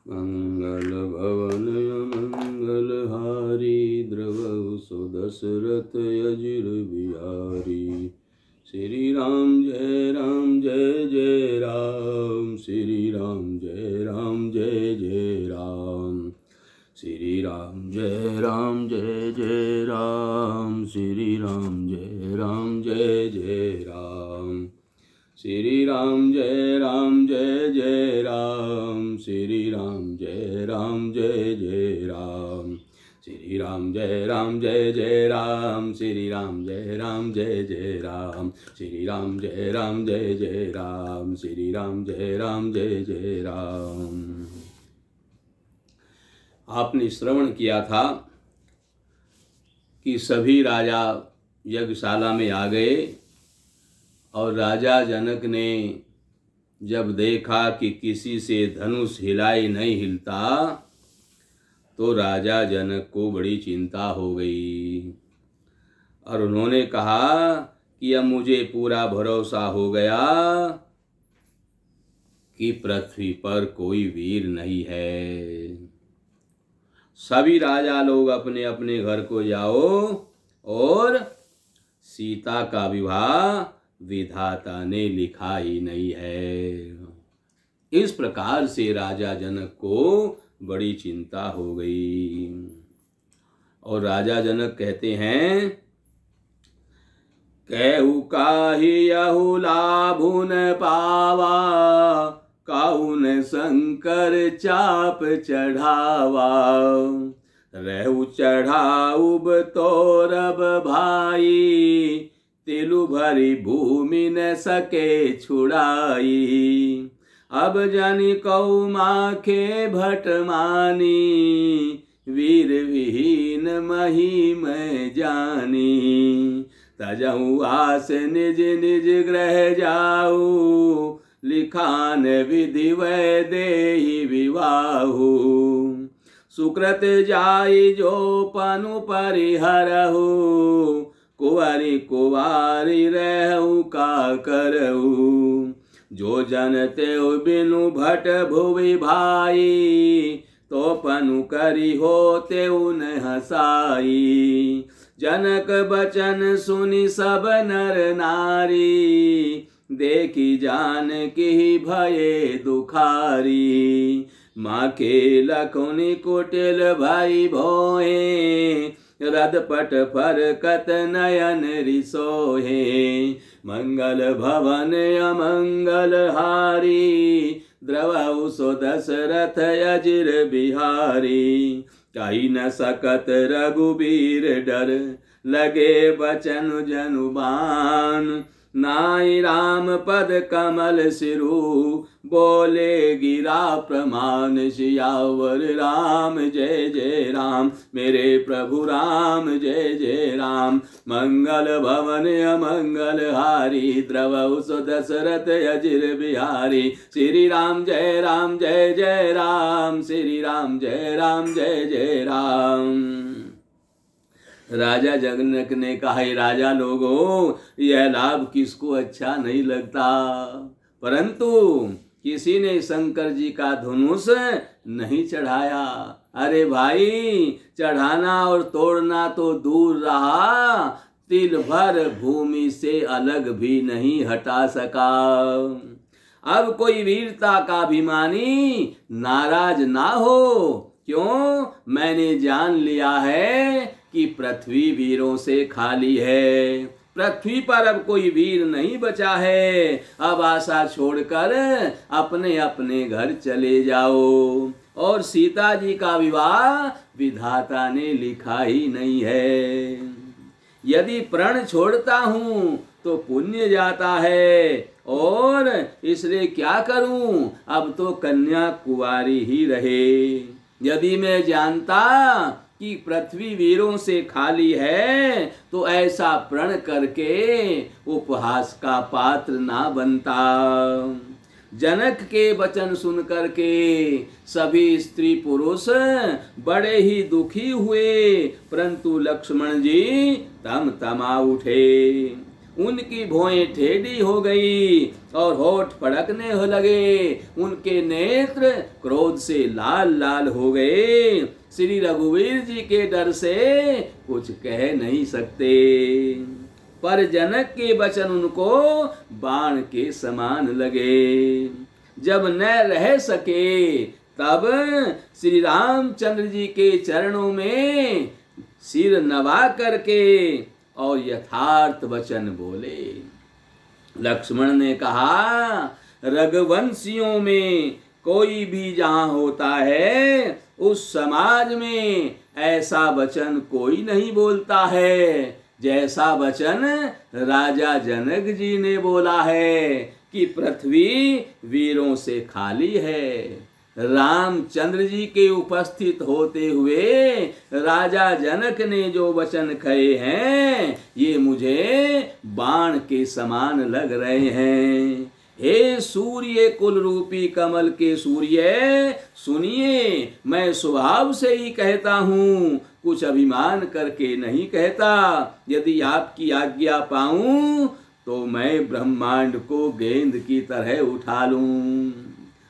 मंगल भवन मंगलहारी द्रवहु सो दशरथ अजिर बिहारी। श्री राम जय राम जय जय राम, श्री राम जय राम जय जय राम, श्री राम जय राम जय जय राम, श्री राम जय राम जय जय राम, श्री राम जय राम जय जय राम, श्री राम जय राम जय जय राम, श्री राम जय राम जय जय राम, श्री राम जय राम जय जय राम, श्री राम जय राम जय जय राम, श्री राम जय राम जय जय राम। आपने श्रवण किया था कि सभी राजा यज्ञशाला में आ गए और राजा जनक ने जब देखा कि किसी से धनुष हिलाए नहीं हिलता तो राजा जनक को बड़ी चिंता हो गई और उन्होंने कहा कि अब मुझे पूरा भरोसा हो गया कि पृथ्वी पर कोई वीर नहीं है। सभी राजा लोग अपने अपने घर को जाओ और सीता का विवाह विधाता ने लिखा ही नहीं है। इस प्रकार से राजा जनक को बड़ी चिंता हो गई और राजा जनक कहते हैं, कहु काहियहु लाभुन पावा, काहुन शंकर चाप चढ़ावा, रहु चढ़ाउब तोरब भाई, तिलु भरी भूमि न सके छुड़ाई, अब जनि कौ माखे भट मानी, वीर विहीन मही मैं जानी, तजहु आस निज निज ग्रह जाऊ, लिखान विधि वै देहि विवाहु, सुकृत जाई जो पनु परिहरहु, कुंवरी कुवारी रहु का करहु, जो जनते बिनु भट भुवि भाई, तो पनु करी होते उन हसाई, जनक बचन सुनि सब नर नारी, देखी जान की भये दुखारी, माँ के लखुनि कुटिल भई भोए, रदपट फरकत नयन रिसोहे, मंगल भवन अमंगल हारी, द्रवहु सो दशरथ अजिर बिहारी, कही न सकत रघुबीर डर, लगे बचन जनुबान, नाई राम पद कमल सिरु, बोले गिरा प्रमाण, सियावर राम जय जय राम, मेरे प्रभु राम जय जय राम, मंगल भवन अमंगल हारी, द्रवहु सो दशरथ अजिर बिहारी, श्री राम जय राम जय जय राम, श्री राम जय राम जय जय राम। राजा जनक ने कहा, राजा लोगों, यह लाभ किसको अच्छा नहीं लगता, परंतु किसी ने शंकर जी का धनुष नहीं चढ़ाया। अरे भाई, चढ़ाना और तोड़ना तो दूर रहा, तिल भर भूमि से अलग भी नहीं हटा सका। अब कोई वीरता का अभिमानी नाराज ना हो, क्यों? मैंने जान लिया है कि पृथ्वी वीरों से खाली है, पृथ्वी पर अब कोई वीर नहीं बचा है। अब आशा छोड़कर अपने अपने घर चले जाओ, और सीता जी का विवाह विधाता ने लिखा ही नहीं है। यदि प्रण छोड़ता हूँ तो पुण्य जाता है, और इसलिए क्या करूं, अब तो कन्या कुंवारी ही रहे। यदि मैं जानता कि पृथ्वी वीरों से खाली है तो ऐसा प्रण करके उपहास का पात्र ना बनता। जनक के वचन सुन करके सभी स्त्री पुरुष बड़े ही दुखी हुए, परंतु लक्ष्मण जी तमा उठे उनकी भौहें टेढ़ी हो गई और होठ फड़कने हो लगे, उनके नेत्र क्रोध से लाल लाल हो गए। श्री रघुवीर जी के डर से कुछ कह नहीं सकते, पर जनक के वचन उनको बाण के समान लगे। जब न रह सके तब श्री रामचंद्र जी के चरणों में सिर नवा करके और यथार्थ वचन बोले। लक्ष्मण ने कहा, रघुवंशियों में कोई भी जहां होता है उस समाज में ऐसा वचन कोई नहीं बोलता है जैसा वचन राजा जनक जी ने बोला है कि पृथ्वी वीरों से खाली है। रामचंद्र जी के उपस्थित होते हुए राजा जनक ने जो वचन कहे हैं ये मुझे बाण के समान लग रहे हैं। हे सूर्य कुल रूपी कमल के सूर्य, सुनिए, मैं स्वभाव से ही कहता हूँ, कुछ अभिमान करके नहीं कहता। यदि आपकी आज्ञा पाऊं तो मैं ब्रह्मांड को गेंद की तरह उठा लूं।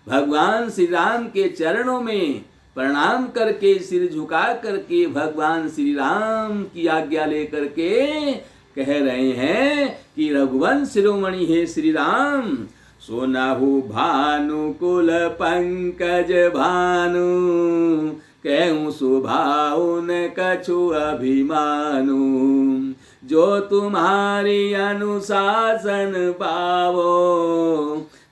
भगवान श्री राम के चरणों में प्रणाम करके सिर झुका करके भगवान श्री राम की आज्ञा लेकर के कह रहे हैं कि रघुवंश शिरोमणि हे श्री राम, सुनहु भानु कुल पंकज भानु, कहूँ सुभाउ न कछु अभिमानु, जो तुम्हारी अनुशासन पावो,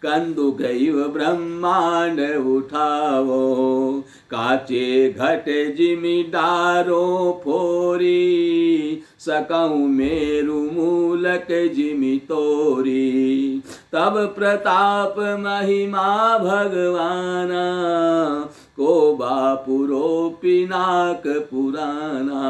कंदु गैव ब्रह्मांड उठावो, काचे घट जिमि डारो फोरी, सकऊँ मेरु मूलक जिमि तोरी, तब प्रताप महिमा भगवाना, को बापुरो पिनाक पुराना,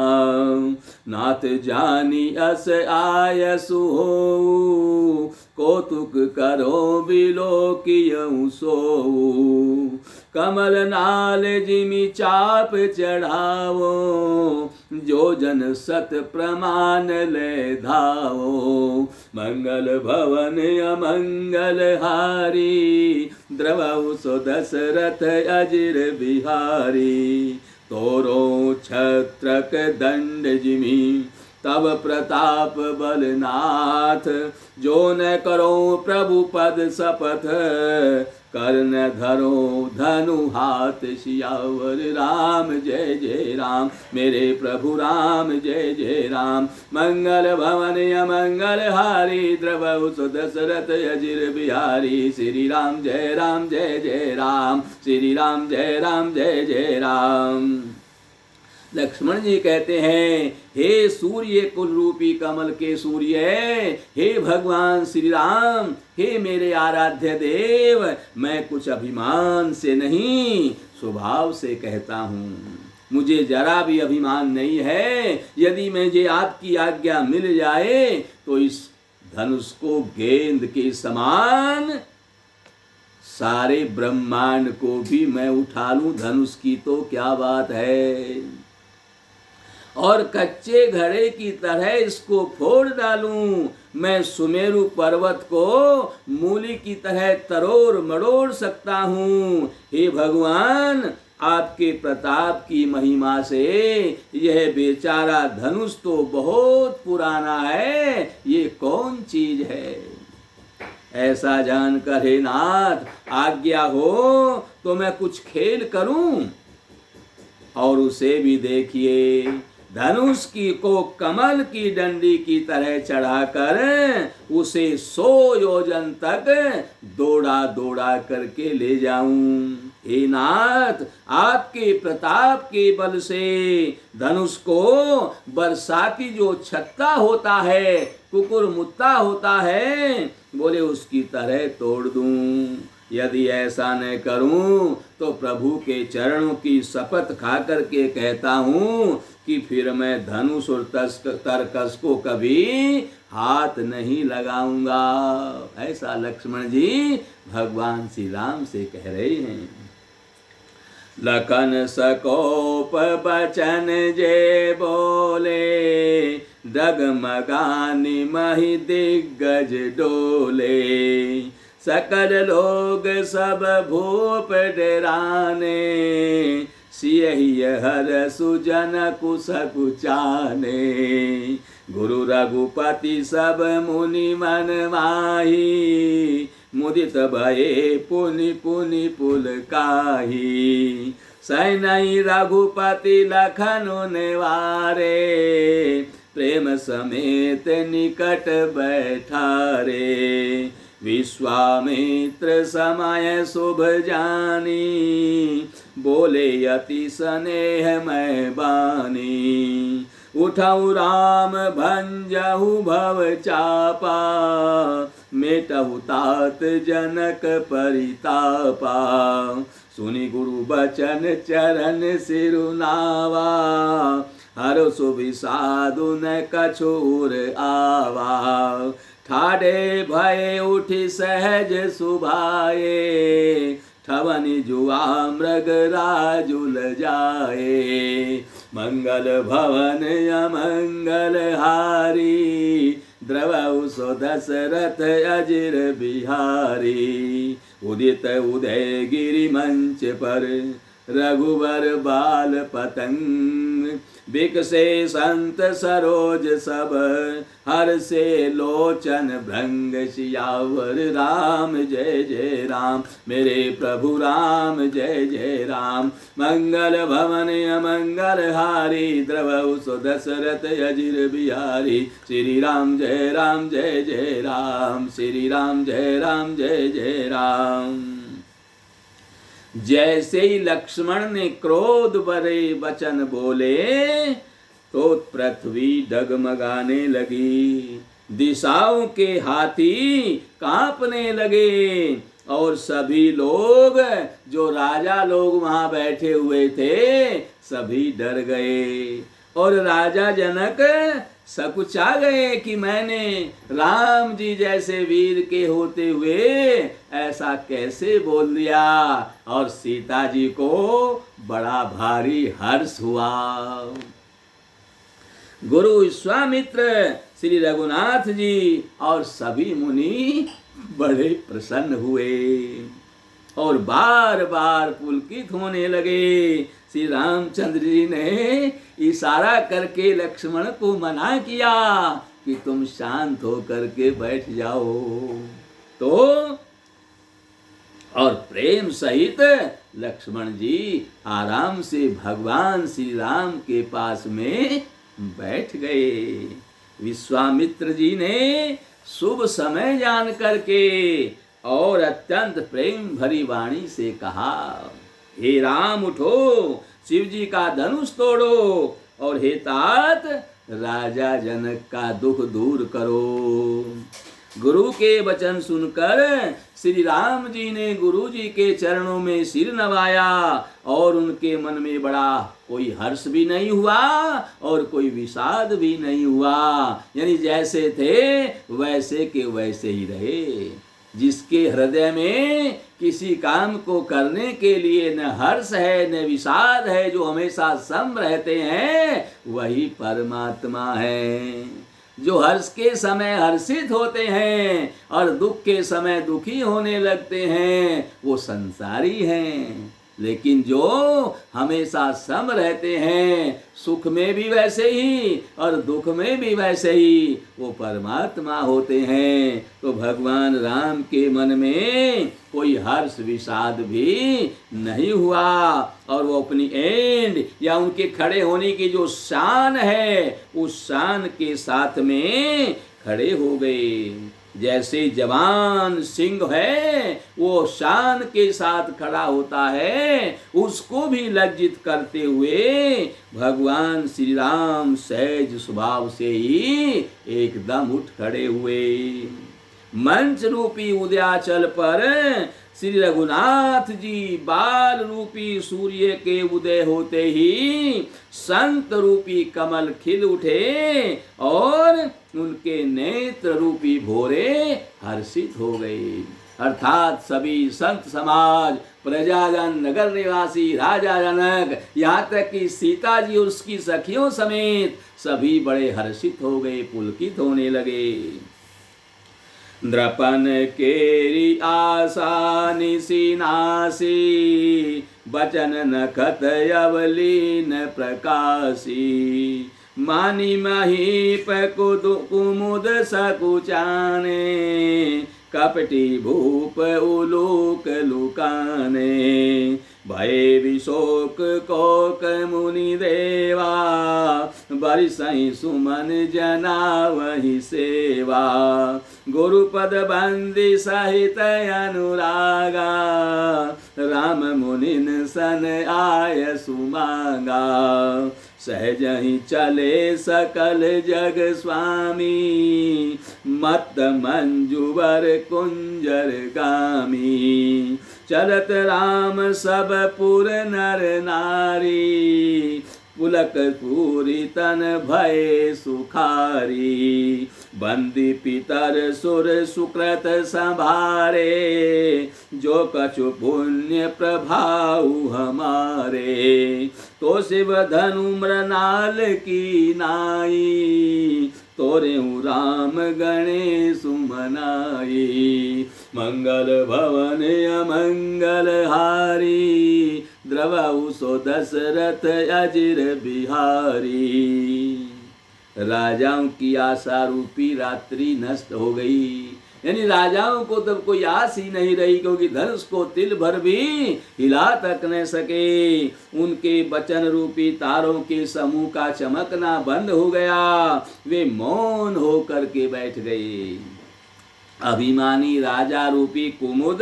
नाथ जानी अस आयसु हो, कौतुक करो बिलोकियऊ सोऊ, कमल नाल जिमि चाप चढ़ावो, जो जन सत प्रमाण ले धावो, मंगल भवन अमंगल हारी, द्रवऊ सो दशरथ अजिर बिहारी, तोरो छत्रक दंड जिमि, तब प्रताप बलनाथ, जो न करो प्रभु पद शपथ, कर्ण धरो धनु हाथ सियावर, राम जय जय राम, मेरे प्रभु राम जय जय राम, मंगल भवन अमंगल हारी, द्रवऊ सो दशरथ अजिर बिहारी, श्री राम जय जय राम, श्री राम जय जय राम। लक्ष्मण जी कहते हैं, हे सूर्य कुल रूपी कमल के सूर्य, हे भगवान श्री राम, हे मेरे आराध्य देव, मैं कुछ अभिमान से नहीं स्वभाव से कहता हूँ। मुझे जरा भी अभिमान नहीं है। यदि मुझे आपकी आज्ञा मिल जाए तो इस धनुष को गेंद के समान सारे ब्रह्मांड को भी मैं उठा लूं। धनुष की तो क्या बात है, और कच्चे घड़े की तरह इसको फोड़ डालूं। मैं सुमेरु पर्वत को मूली की तरह तरोड़ मरोड़ सकता हूँ। हे भगवान, आपके प्रताप की महिमा से यह बेचारा धनुष तो बहुत पुराना है, ये कौन चीज है। ऐसा जानकर हे नाथ, आज्ञा हो तो मैं कुछ खेल करूं। और उसे भी देखिए, धनुष की को कमल की डंडी की तरह चढ़ाकर उसे 100 योजन तक दौड़ा दौड़ा करके ले जाऊं। हे नाथ, आपके प्रताप के बल से धनुष को बरसाती जो छत्ता होता है, कुकुर मुत्ता होता है, बोले उसकी तरह तोड़ दूं। यदि ऐसा न करूं तो प्रभु के चरणों की शपथ खा करके कहता हूं कि फिर मैं धनुष और तरकस को कभी हाथ नहीं लगाऊंगा। ऐसा लक्ष्मण जी भगवान श्री राम से कह रहे हैं। लखन सकोप बचन जे बोले, डगमगानी मही दिग्गज डोले। सकल लोग सब भूप डराने, सियहि हर सुजन कुश कुचाने। गुरु रघुपति सब मुनि मन माही, मुदित भये पुनि पुनि पुलकाही। सैन्य रघुपति लखनु निवारे, प्रेम समेत निकट बैठारे। विश्वामित्र समय शुभ जानी, बोले अति स्नेह मैं बानी। उठऊ राम भंजहु भव चापा, मेटहु तात जनक परितापा। सुनि गुरु बचन चरण सिरुनावा, हर सुविषादु न कछुर आवा। ठाडे भय उठि सहज सुभाए, ठवनि जुआ मृग राजुल जाए। मंगल भवन अमंगल हारी, द्रवउ सो दशरथ अजिर बिहारी। उदित उदय गिरि मंच पर, रघुवर बाल पतंग। बिकसे संत सरोज सब, हर से लोचन भृंग। सियावर राम जय जय राम, मेरे प्रभु राम जय जय राम। मंगल भवन अमंगल हारी, द्रवउ सो दशरथ अजिर बिहारी। श्री राम जय राम जय जय राम, श्री राम जय राम जय जय राम। जैसे ही लक्ष्मण ने क्रोध भरे वचन बोले, तो पृथ्वी डगमगाने लगी, दिशाओं के हाथी कांपने लगे। और सभी लोग, जो राजा लोग वहां बैठे हुए थे, सभी डर गए। और राजा जनक सकुचा गए कि मैंने राम जी जैसे वीर के होते हुए ऐसा कैसे बोल दिया। और सीता जी को बड़ा भारी हर्ष हुआ। गुरु विश्वामित्र, श्री रघुनाथ जी और सभी मुनि बड़े प्रसन्न हुए और बार बार पुलकित होने लगे। श्री रामचंद्र जी ने इशारा करके लक्ष्मण को मना किया कि तुम शांत होकर के बैठ जाओ। तो और प्रेम सहित लक्ष्मण जी आराम से भगवान श्री राम के पास में बैठ गए। विश्वामित्र जी ने शुभ समय जान करके और अत्यंत प्रेम भरी वाणी से कहा, हे राम उठो, शिव जी का धनुष तोड़ो, और हे तात राजा जनक का दुख दूर करो। गुरु के वचन सुनकर श्री राम जी ने गुरु जी के चरणों में सिर नवाया और उनके मन में बड़ा कोई हर्ष भी नहीं हुआ और कोई विषाद भी नहीं हुआ। यानी जैसे थे वैसे के वैसे ही रहे। जिसके हृदय में किसी काम को करने के लिए न हर्ष है न विषाद है, जो हमेशा सम रहते हैं, वही परमात्मा है। जो हर्ष के समय हर्षित होते हैं और दुख के समय दुखी होने लगते हैं, वो संसारी हैं। लेकिन जो हमेशा सम रहते हैं, सुख में भी वैसे ही और दुख में भी वैसे ही, वो परमात्मा होते हैं। तो भगवान राम के मन में कोई हर्ष विषाद भी नहीं हुआ और वो अपनी एंड या उनके खड़े होने की जो शान है, उस शान के साथ में खड़े हो गए। जैसे जवान सिंह है वो शान के साथ खड़ा होता है, उसको भी लज्जित करते हुए भगवान श्री राम सहज स्वभाव से ही एकदम उठ खड़े हुए। मंच रूपी उदयाचल पर श्री रघुनाथ जी बाल रूपी सूर्य के उदय होते ही संत रूपी कमल खिल उठे और उनके नेत्र रूपी भोरे हर्षित हो गए। अर्थात सभी संत समाज, प्रजाजन, नगर निवासी, राजा जनक, यहाँ तक कि सीता जी और उसकी सखियों समेत सभी बड़े हर्षित हो गए, पुलकित होने लगे। द्रपन केरी आशा निसी नासी, बचन नखत अवलीन प्रकाशी, मानी महीप कुमुद सकुचाने, कपटी भूप उलोक लुकाने, भय विशोक कोक मुनि देवा, बरिसई सुमन जना वही सेवा, गुरुपद बंदी सहित अनुरागा, राम मुनिन सन आय सुमांगा, सहज ही चले सकल जग स्वामी, मत मंजुवर कुंजर गामी, चलत राम सब पुर नर नारी, पुलक पूरी तन भय सुखारी, बंदी पितर सुर सुकृत संभारे, जो कछु पुण्य प्रभाव हमारे, तो शिव धनु मृणाल की नाई, तोरे राम गणेश मनाई, मंगल भवन अमंगल हारी, द्रवहु सो दशरथ अजिर बिहारी। राजाओं की आशा रूपी रात्रि नष्ट हो गई, यानी राजाओं को तब कोई आस ही नहीं रही, क्योंकि धनुष को तिल भर भी हिला तक न सके। उनके वचन रूपी तारों के समूह का चमकना बंद हो गया, वे मौन हो करके बैठ गए। अभिमानी राजा रूपी कुमुद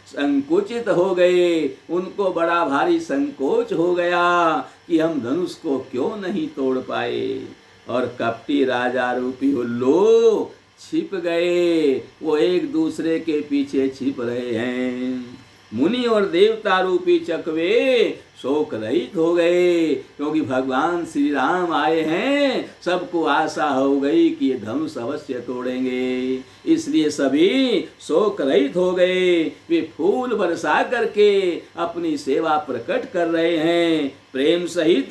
संकुचित हो गए, उनको बड़ा भारी संकोच हो गया कि हम धनुष को क्यों नहीं तोड़ पाए। और कपटी राजा रूपी उल्लू छिप गए, वो एक दूसरे के पीछे छिप रहे हैं। मुनि और देवता रूपी चकवे शोक रहित हो गए, क्योंकि भगवान श्री राम आए हैं। सबको आशा हो गई कि ये धनुष अवश्य तोड़ेंगे, इसलिए सभी शोक रहित हो गए। वे फूल बरसा करके अपनी सेवा प्रकट कर रहे हैं। प्रेम सहित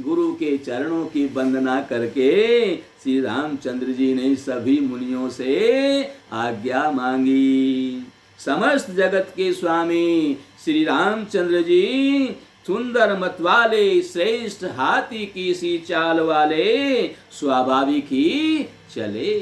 गुरु के चरणों की वंदना करके श्री रामचंद्र जी ने सभी मुनियों से आज्ञा मांगी। समस्त जगत के स्वामी श्री रामचंद्र जी सुंदर मत वाले, श्रेष्ठ हाथी की सी चाल वाले, स्वाभाविक ही चले।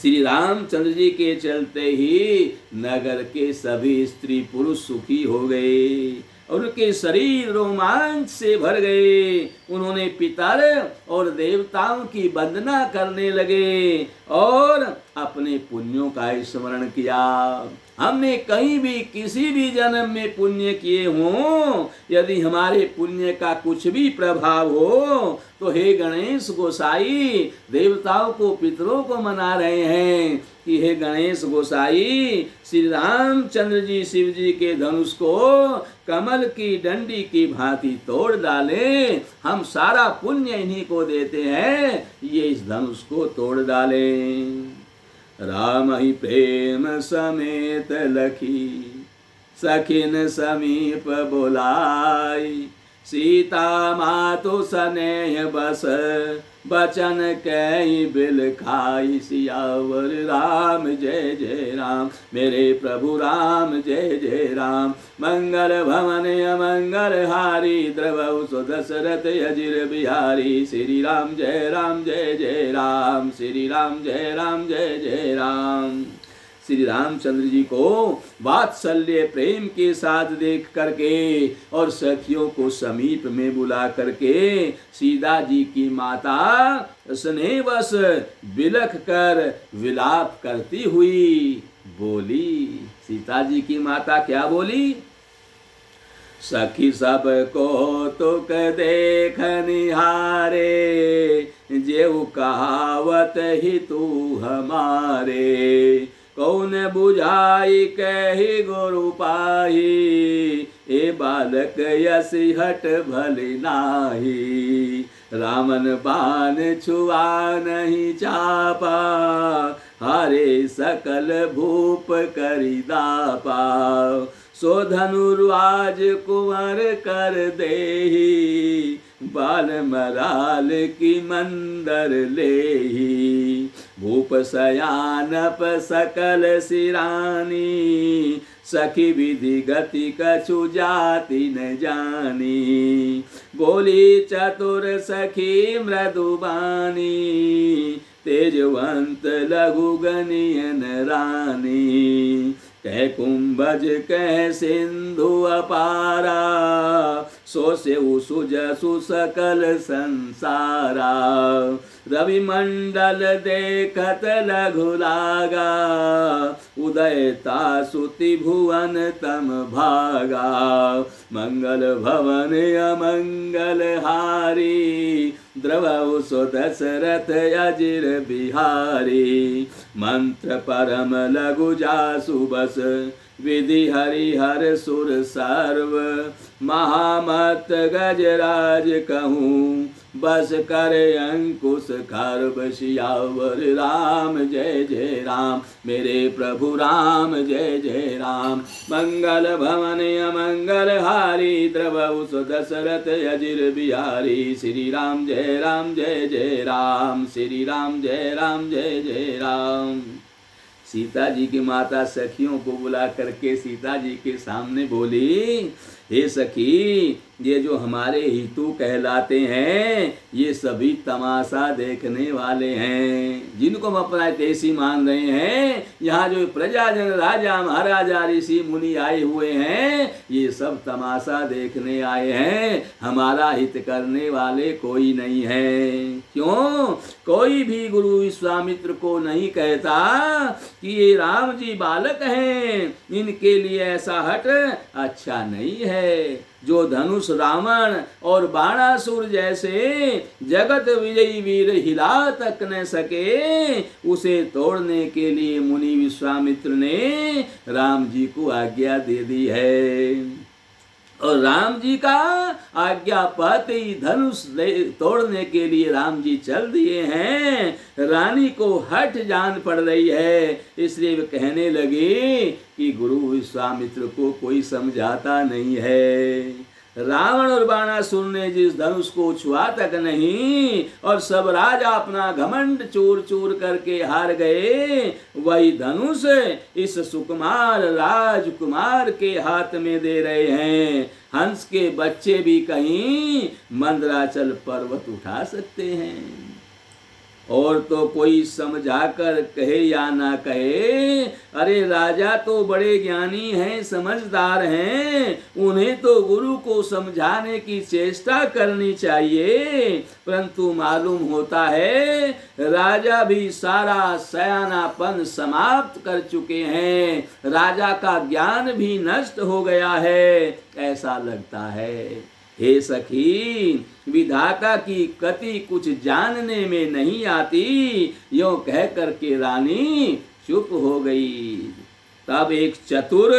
श्री रामचंद्र जी के चलते ही नगर के सभी स्त्री पुरुष सुखी हो गए और उनके शरीर रोमांच से भर गए। उन्होंने पितर और देवताओं की वंदना करने लगे और अपने पुण्यों का स्मरण किया। हमने कहीं भी किसी भी जन्म में पुण्य किए हों, यदि हमारे पुण्य का कुछ भी प्रभाव हो तो हे गणेश गोसाई, देवताओं को पितरों को मना रहे हैं कि हे गणेश गोसाई, श्री रामचंद्र जी शिव जी के धनुष को कमल की डंडी की भांति तोड़ डालें। हम सारा पुण्य इन्हीं को देते हैं, ये इस धनुष को तोड़ डालें। राम ही प्रेम समेत लखी, सखिन समीप बुलाई, सीता मातु स्नेह बस, बचन कई बिल खाई। सियावर राम जय जय राम, मेरे प्रभु राम जय जय राम। मंगल भवन अमंगल हारी, द्रवहु सो दशरथ अजिर बिहारी। श्री राम जय जय राम, श्री राम जय जय राम। श्री रामचंद्र जी को वात्सल्य प्रेम के साथ देख करके और सखियों को समीप में बुला करके सीता जी की माता स्नेहवश बिलख कर विलाप करती हुई बोली। सीता जी की माता क्या बोली? सखी सब कौतुक देख निहारे, जेऊ कहावत ही तू हमारे। कौन बुझाई कही गुरु पाही, ए बालक यस हट भली नाही। रामन बाण छुआ नहीं चापा, हारे सकल भूप करी दापा। सो धनुर्वाज कुंवर कर देही, बाल मराल की मंदर लेही। भूप सयानप सकल सिरानी, सखी विधि गति कछु जाति न जानी। बोली चतुर सखी मृदुबानी, तेजवंत लघु गनियन रानी। कह कुंभज कह सिंधु अपारा, सो से सुजसु सकल संसारा। रवि मंडल देखत लघु लागा, उदयता सुति भुवन तम भागा। मंगल भवन अमंगल हारी, द्रवौ सो दशरथ अजिर बिहारी। मंत्र परम लघु जासु बस, विधि हरिहर सुर सर्व। महामत गजराज कहूँ, बस कर अंकुश खर्ब। सियावर राम जय जय राम, मेरे प्रभु राम जय जय राम। मंगल भवन अमंगल हारी, द्रवौ सो दशरथ अजिर बिहारी। श्री राम जय जय राम, श्री राम जय जय राम। सीता जी की माता सखियों को बुला करके सीता जी के सामने बोली, हे सखी, ये जो हमारे हितू कहलाते हैं, ये सभी तमाशा देखने वाले हैं, जिनको हम अपना तेसी मान रहे हैं। यहाँ जो प्रजाजन राजा महाराजा ऋषि मुनि आए हुए हैं, ये सब तमाशा देखने आए हैं, हमारा हित करने वाले कोई नहीं है। क्यों? कोई भी गुरु विश्वामित्र को नहीं कहता कि ये राम जी बालक हैं, इनके लिए ऐसा हट अच्छा नहीं है। जो धनुष रावण और बाणासुर जैसे जगत विजयी वीर हिला तक न सके, उसे तोड़ने के लिए मुनि विश्वामित्र ने राम जी को आज्ञा दे दी है। और राम जी का आज्ञा पाते ही धनुष तोड़ने के लिए राम जी चल दिए हैं। रानी को हट जान पड़ रही है, इसलिए वे कहने लगे कि गुरु विश्वामित्र को कोई समझाता नहीं है। रावण और बाणासुर ने जिस धनुष को छुआ तक नहीं, और सब राजा अपना घमंड चूर चूर करके हार गए, वही धनुष इस सुकुमार राजकुमार के हाथ में दे रहे हैं। हंस के बच्चे भी कहीं मंदराचल पर्वत उठा सकते हैं। और तो कोई समझाकर कहे या ना कहे, अरे राजा तो बड़े ज्ञानी हैं, समझदार हैं, उन्हें तो गुरु को समझाने की चेष्टा करनी चाहिए। परंतु मालूम होता है राजा भी सारा सयानापन समाप्त कर चुके हैं, राजा का ज्ञान भी नष्ट हो गया है, ऐसा लगता है। हे सखी, विधाता की गति कुछ जानने में नहीं आती, यों कह करके रानी चुप हो गई। तब एक चतुर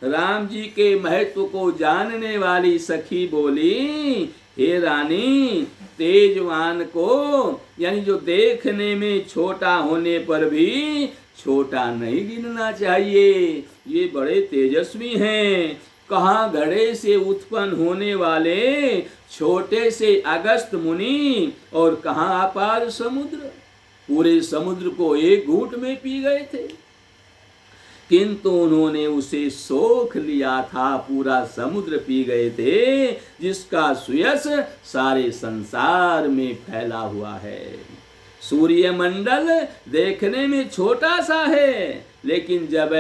राम जी के महत्व को जानने वाली सखी बोली, हे रानी, तेजवान को, यानी जो देखने में छोटा होने पर भी छोटा नहीं गिनना चाहिए। ये बड़े तेजस्वी हैं। कहाँ घड़े से उत्पन्न होने वाले छोटे से अगस्त मुनि, और कहाँ अपार समुद्र, पूरे समुद्र को एक घूंट में पी गए थे। किंतु उन्होंने उसे सोख लिया था, पूरा समुद्र पी गए थे, जिसका सुयस सारे संसार में फैला हुआ है। सूर्य मंडल देखने में छोटा सा है, लेकिन जब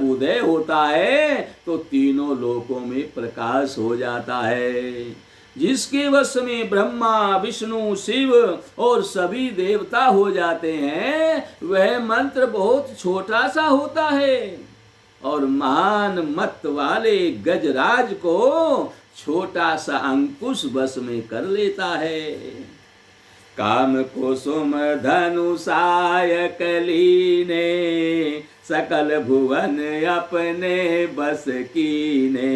उदय होता है तो तीनों लोकों में प्रकाश हो जाता है। जिसके वश में ब्रह्मा विष्णु शिव और सभी देवता हो जाते हैं, वह मंत्र बहुत छोटा सा होता है। और महान मत वाले गजराज को छोटा सा अंकुश बस में कर लेता है। काम कुसुम धनुषाय कलीने, सकल भुवन अपने बस कीने।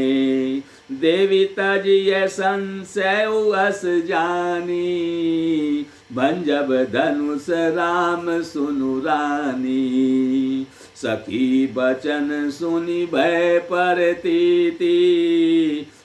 देवी तजिय संशय अस जानी, भंजब धनुष राम सुनु रानी। सखी बचन सुनि भय परतीति,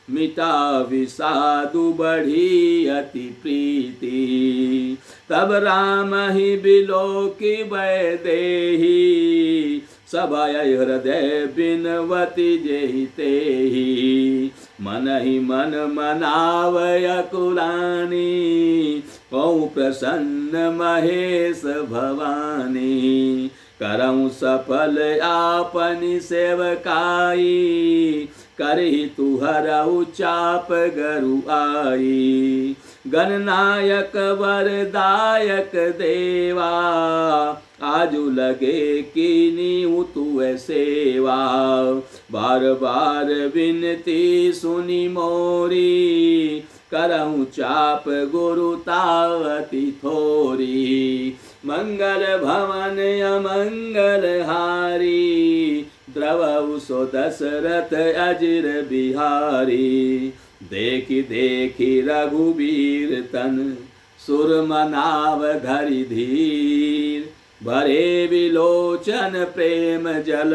मिटा विषादु बढ़ी अति प्रीति। तब राम ही बिलोकी भय देहि, सभय हृदय बिनवती जेहि तेहि। मन ही मन मनावय कुलानी, कौ प्रसन्न महेश भवानी। करऊँ सफल आपनि सेवकाई, करहि तुहरऊ चाप गरु आई। गणनायक वरदायक देवा, आजु लगे कीनी तुय सेवा। बार बार विनती सुनी मोरी, करऊँ चाप गुरु तावती थोरी। मंगल भवन अमंगल हारी, द्रवऊ सो दशरथ अजिर बिहारी। देखी देखी रघुबीर तन, सुर मनाव धरि धीर। भरे विलोचन प्रेम जल,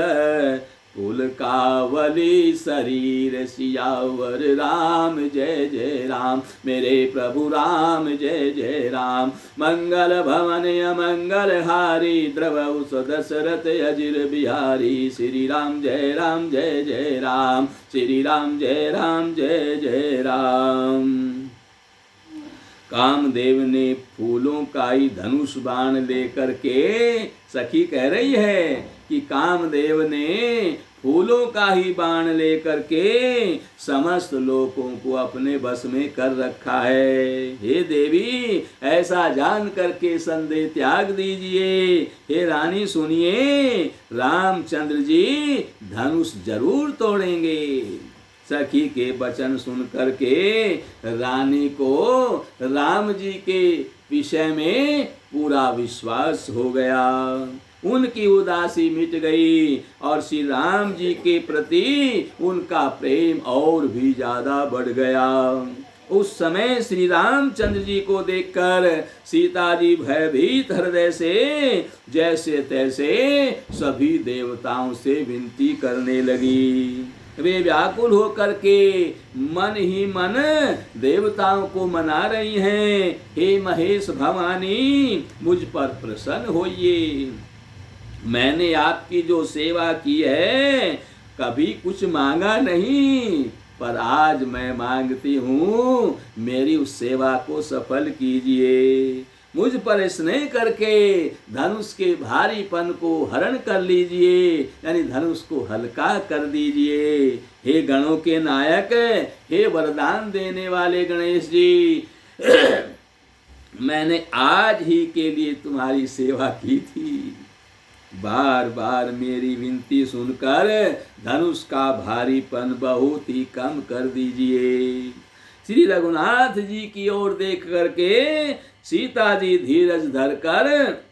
पुलकावली शरीर। सियावर राम जय जय राम, मेरे प्रभु राम जय जय राम। मंगल भवन अमंगल हारी, द्रवऊ सो दशरथ अजिर बिहारी। श्री राम जय जय राम, श्री राम जय जय राम। कामदेव ने फूलों का ही धनुष बाण लेकर के, सखी कह रही है कि कामदेव ने फूलों का ही बाण लेकर के समस्त लोगों को अपने बस में कर रखा है। हे देवी, ऐसा जान करके संदेह त्याग दीजिए। हे रानी सुनिए, रामचंद्र जी धनुष जरूर तोड़ेंगे। सखी के वचन सुन करके रानी को राम जी के विषय में पूरा विश्वास हो गया। उनकी उदासी मिट गई और श्री राम जी के प्रति उनका प्रेम और भी ज्यादा बढ़ गया। उस समय श्री रामचंद्र जी को देखकर सीता जी भयभीत हृदय से जैसे तैसे सभी देवताओं से विनती करने लगी। वे व्याकुल होकर के मन ही मन देवताओं को मना रही हैं, हे महेश भवानी, मुझ पर प्रसन्न होइए। मैंने आपकी जो सेवा की है कभी कुछ मांगा नहीं, पर आज मैं मांगती हूँ मेरी उस सेवा को सफल कीजिए। मुझ पर स्नेह करके धनुष के भारीपन को हरण कर लीजिए, यानी धनुष को हल्का कर दीजिए। हे गणों के नायक, हे वरदान देने वाले गणेश जी, मैंने आज ही के लिए तुम्हारी सेवा की थी। बार बार मेरी विनती सुनकर धनुष का भारीपन बहुत ही कम कर दीजिए। श्री रघुनाथ जी की ओर देख करके सीता जी धीरज धरकर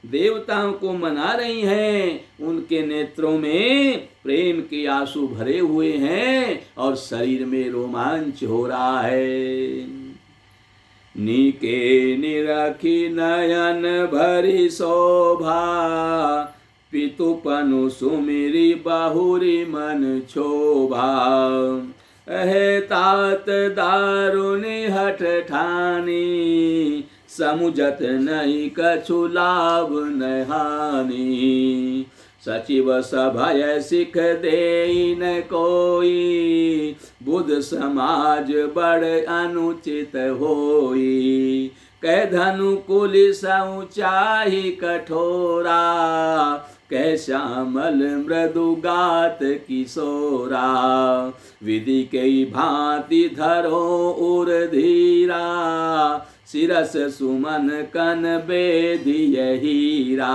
देवताओं को मना रही हैं। उनके नेत्रों में प्रेम के आंसू भरे हुए हैं और शरीर में रोमांच हो रहा है। नीके निरखी नयन भरी शोभा, पितुपनु सुमिरी बहुरी मन क्षोभा। अहे तात दारुनि हठ ठानी, समुझत नहीं कछु लाभ न हानि। सचिव सभय सिख देई न कोई, बुध समाज बड़ अनुचित होई। कह धनु कुल ऊंचाई कठोरा, कह श्यामल मृदु गात किशोरा। विधि के भांति धरो उर धीरा, शिरस सुमन कन बेदिय हीरा।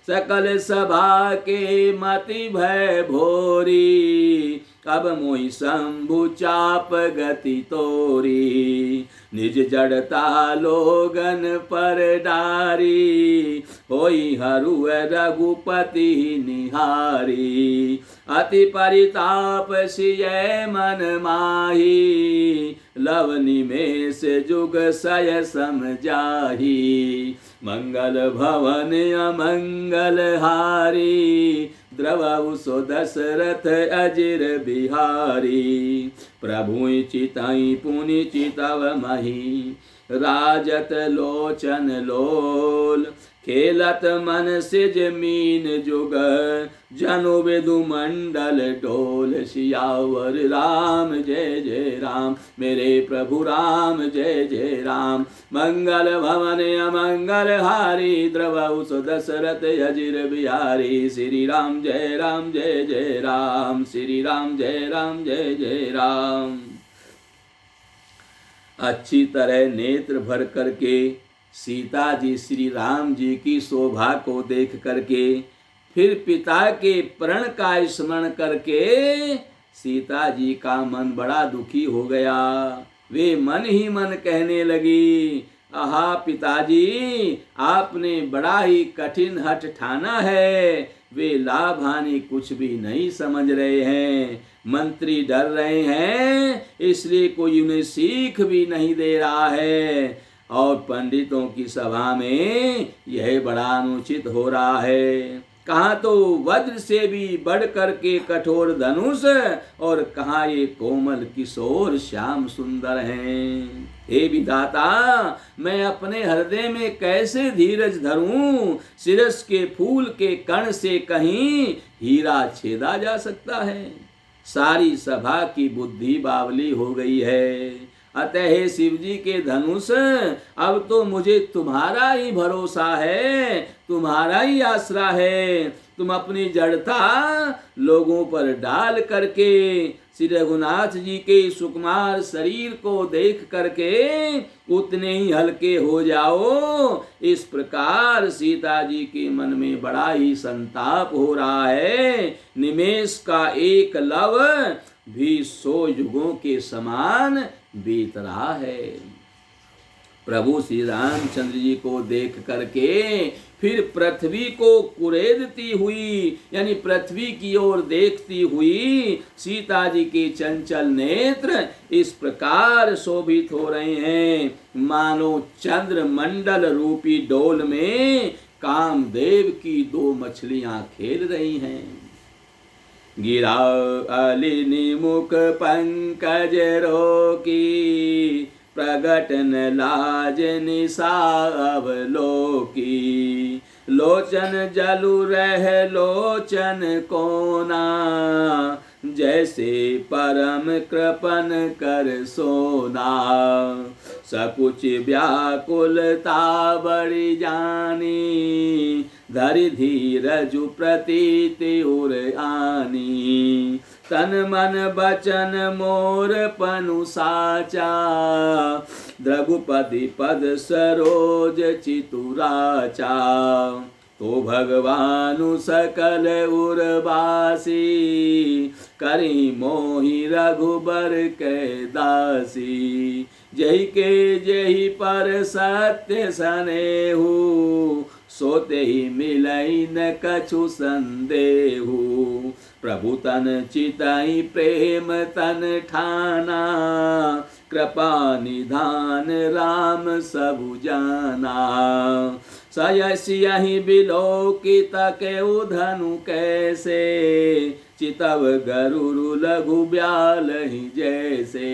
सकल सभा के मति भय भोरी, अब मोहि शंभु चाप गति तोरी। निज जड़ता लोगन पर डारी, होई हरु रघुपति निहारी। अति परिताप सिय मन माही, लव निमेष जुग सय सम जाही। मंगल भवन अमंगल हारी, द्रवहु सो दशरथ अजिर बिहारी। प्रभु चितई पुनि चितव मही, राजत लोचन लोल। खेलत मन सिज मीन जुग, जनु विदु मंडल डोल। सियावर राम जय जय राम, मेरे प्रभु राम जय जय राम। मंगल भवन अमंगल हारी, द्रवहु सो दशरथ अजिर बिहारी। श्री राम जय जय राम, श्री राम जय जय राम। अच्छी तरह नेत्र भर करके सीता जी श्री राम जी की शोभा को देख करके, फिर पिता के प्रण का स्मरण करके सीता जी का मन बड़ा दुखी हो गया। वे मन ही मन कहने लगी, आहा पिताजी, आपने बड़ा ही कठिन हठ ठाना है। वे लाभ हानि कुछ भी नहीं समझ रहे हैं। मंत्री डर रहे हैं, इसलिए कोई उन्हें सीख भी नहीं दे रहा है। और पंडितों की सभा में यह बड़ा अनुचित हो रहा है। कहाँ तो वज्र से भी बढ़ करके कठोर धनुष, और कहाँ ये कोमल किशोर श्याम सुंदर हैं। हे विधाता, मैं अपने हृदय में कैसे धीरज धरूं। शिरस के फूल के कण से कहीं हीरा छेदा जा सकता है। सारी सभा की बुद्धि बावली हो गई है। अतः हे शिव जी के धनुष, अब तो मुझे तुम्हारा ही भरोसा है, तुम्हारा ही आसरा है। तुम अपनी जड़ता लोगों पर डाल करके श्री रघुनाथ जी के सुकुमार शरीर को देख करके उतने ही हल्के हो जाओ। इस प्रकार सीता जी के मन में बड़ा ही संताप हो रहा है। निमेष का एक लव भी 100 युगों के समान बीत रहा है। प्रभु श्री रामचंद्र जी को देख करके फिर पृथ्वी को कुरेदती हुई, यानी पृथ्वी की ओर देखती हुई सीता जी के चंचल नेत्र इस प्रकार शोभित हो रहे हैं, मानो चंद्र मंडल रूपी डोल में कामदेव की 2 मछलियां खेल रही हैं। गिरा अलिनि मुख पंकज रोकी, प्रगटन लाज निशा अवलोकी। लोचन जलु रह लोचन कोना, जैसे परम कृपन कर सोना। सकुच व्याकुलता बड़ी जानी, धरि धीरजु प्रतीति उर आनी। तन मन बचन मोर पनु साचा, द्रघुपति पद सरोज चितुराचा। तो भगवानु सकल उर्वासी, करी मोहि रघुबर के दासी। जहि के जहि पर सत्य सनेहु, सोते ही मिलई न कछु संदेहु। प्रभु तन चितई प्रेम तन ठाना, कृपा निधान राम सबु जाना। सयसियहि बिलोकित केउ धनु कैसे, चितव गरुरु लघु ब्यालहि जैसे।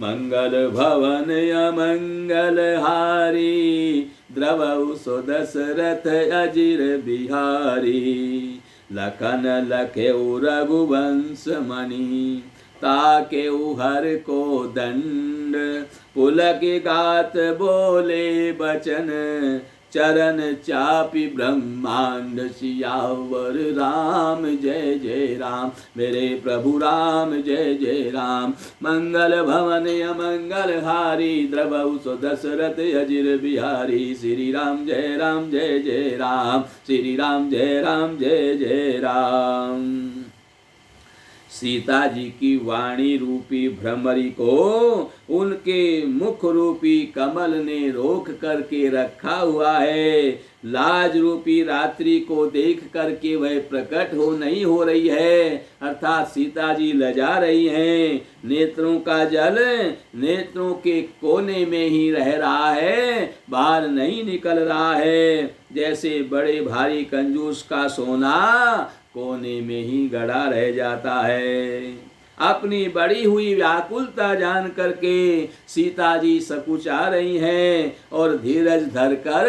मंगल भवन अमंगल हारी, द्रवहु सो दशरथ अजिर बिहारी। लखन लखेउ रघुवंश मणि, ताकेउ हर को दंड। पुलक गात बोले बचन, चरण चापी ब्रह्मांड सियावर राम जय जय राम। मेरे प्रभु राम जय जय राम। मंगल भवन अमंगल हारी द्रवहु सो दशरथ अजिर बिहारी। श्री राम जय जय राम। श्री राम जय जय राम। सीता जी की वाणी रूपी भ्रमरी को उनके मुख रूपी कमल ने रोक करके रखा हुआ है। लाज रूपी रात्रि को देख करके वह प्रकट नहीं हो रही है, अर्थात सीता जी लजा रही हैं। नेत्रों का जल नेत्रों के कोने में ही रह रहा है, बाहर नहीं निकल रहा है। जैसे बड़े भारी कंजूस का सोना कोने में ही गड़ा रह जाता है। अपनी बड़ी हुई व्याकुलता जान करके सीता जी सकुचा रही हैं और धीरज धरकर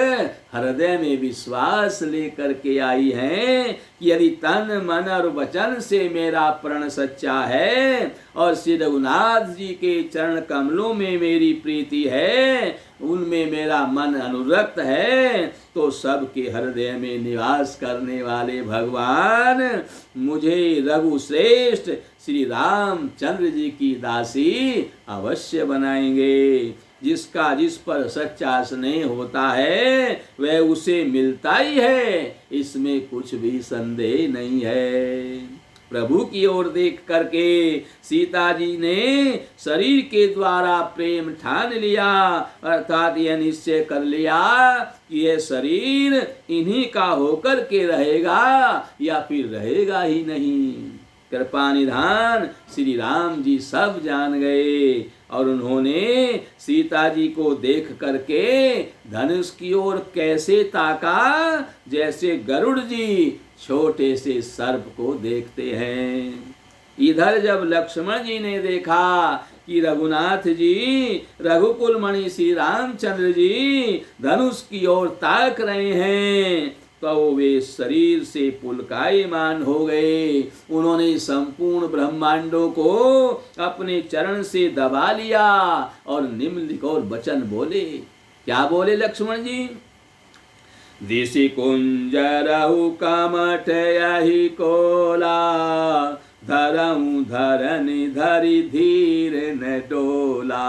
हृदय में विश्वास लेकर के आई हैं कि यदि तन मन और वचन से मेरा प्रण सच्चा है और श्री रघुनाथ जी के चरण कमलों में मेरी प्रीति है, उनमें मेरा मन अनुरक्त है, तो सबके हृदय में निवास करने वाले भगवान मुझे रघुश्रेष्ठ श्री रामचंद्र जी की दासी अवश्य बनाएंगे। जिसका जिस पर सच्चा स्नेह होता है वह उसे मिलता ही है, इसमें कुछ भी संदेह नहीं है। प्रभु की ओर देख करके सीता जी ने शरीर के द्वारा प्रेम ठान लिया, अर्थात यह निश्चय कर लिया कि यह शरीर इन्हीं का होकर के रहेगा या फिर रहेगा ही नहीं। कृपा निधान श्री राम जी सब जान गए और उन्होंने सीता जी को देख करके धनुष की ओर कैसे ताका, जैसे गरुड़ जी छोटे से सर्प को देखते हैं। इधर जब लक्ष्मण जी ने देखा कि रघुनाथ जी रघुकुल मणि श्री रामचंद्र जी धनुष की ओर ताक रहे हैं, तो वे शरीर से पुलकायमान हो गए। उन्होंने संपूर्ण ब्रह्मांडों को अपने चरण से दबा लिया और निम्नलिखित और वचन बोले। क्या बोले लक्ष्मण जी? दिशि कुंजरहु कमठ यही कोला, धरहु धरनि धरि धीर न डोला।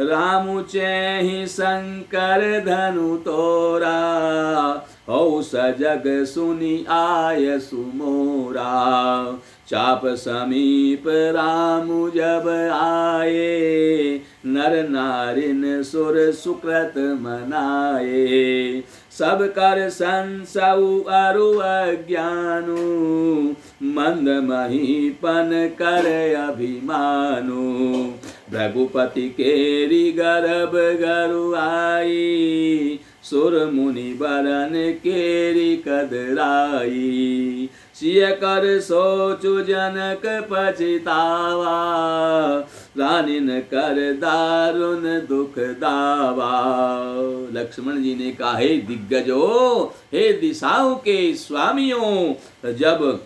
रामु चेहि शंकर धनु तोरा, हो सजग सुनि आय सुमोरा। चाप समीप रामु जब आए, नर नारिन सुर सुकृत मनाए। सब कर संसऊ अरु अज्ञानु, मंद महीपन कर अभिमानु। रघुपति केरी गर्भ गरु आई, सुर मुनि बरन केरी कदराई। सिय कर सोचु जनक पछतावा, रानिन कर दारुण दुख दावा। लक्ष्मण जी ने कहा, हे दिग्गजों, हे दिशाओं के स्वामियों, जब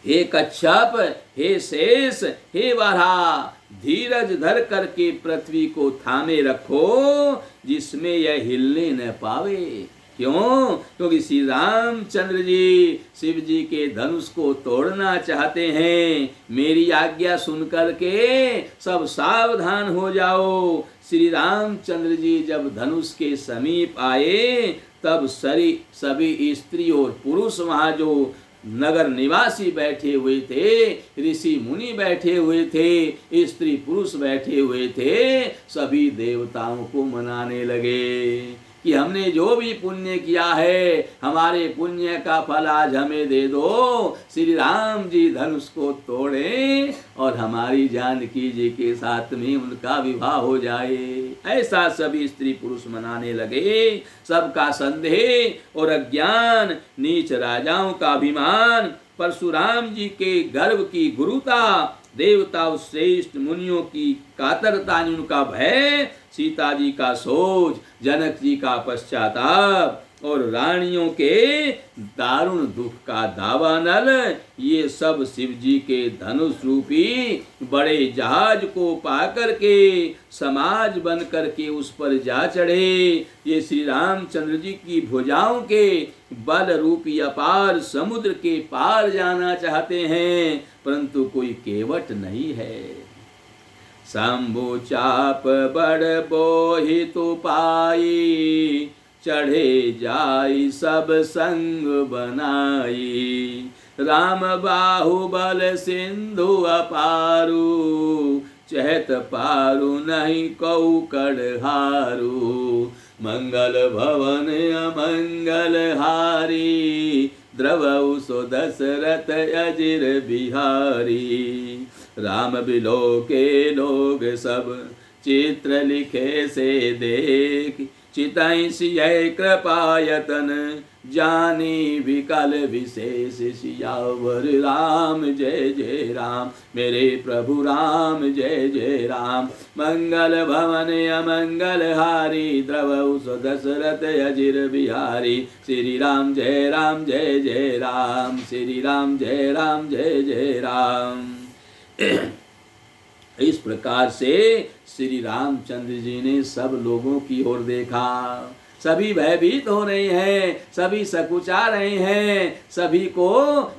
हे कच्छप, हे शेष, हे वराह, धीरज धर करके पृथ्वी को थामे रखो जिसमें यह हिलने न पावे। क्यों? क्योंकि श्री रामचंद्र जी शिव जी के धनुष को तोड़ना चाहते हैं। मेरी आज्ञा सुन करके सब सावधान हो जाओ। श्री रामचंद्र जी जब धनुष के समीप आए तब सभी स्त्री और पुरुष वहां जो नगर निवासी बैठे हुए थे, ऋषि मुनि बैठे हुए थे, स्त्री पुरुष बैठे हुए थे, सभी देवताओं को मनाने लगे कि हमने जो भी पुण्य किया है, हमारे पुण्य का फल आज हमें दे दो। श्री राम जी धनुष को तोड़े और हमारी जानकी जी के साथ में उनका विवाह हो जाए। ऐसा सभी स्त्री पुरुष मनाने लगे। सबका संदेह और अज्ञान, नीच राजाओं का अभिमान, परशुराम जी के गर्व की गुरुता, देवताओं श्रेष्ठ मुनियों की कातरता, उनका भय, सीता जी का सोच, जनक जी का पश्चाताप और रानियों के दारुण दुख का दावानल, ये सब शिव जी के धनुष रूपी बड़े जहाज को पाकर के समाज बन करके उस पर जा चढ़े। ये श्री रामचंद्र जी की भुजाओं के बल रूपी अपार समुद्र के पार जाना चाहते हैं, परंतु कोई केवट नहीं है। शंभु चाप बड़ बोहित पाई, चढ़े जाई सब संग बनाई। राम बाहुबल सिंधु अपारू, चहत पारू नहीं कऊ कड़हारू। मंगल भवन अमंगल हारी, द्रवउ सो दशरथ अजिर बिहारी। राम बिलो के लोग सब चित्र लिखे से देख, चितई सिय कृपायतन जानी विकल विशेष। सियावर राम जय जय राम, मेरे प्रभु राम जय जय राम। मंगल भवन अमंगल हारी, द्रवउ सो दशरथ अजिर बिहारी। श्री राम जय राम जय जय राम, श्री राम जय राम जय जय राम। इस प्रकार से श्री रामचंद्र जी ने सब लोगों की ओर देखा। सभी भयभीत हो रहे हैं, सभी सकुचा रहे हैं, सभी को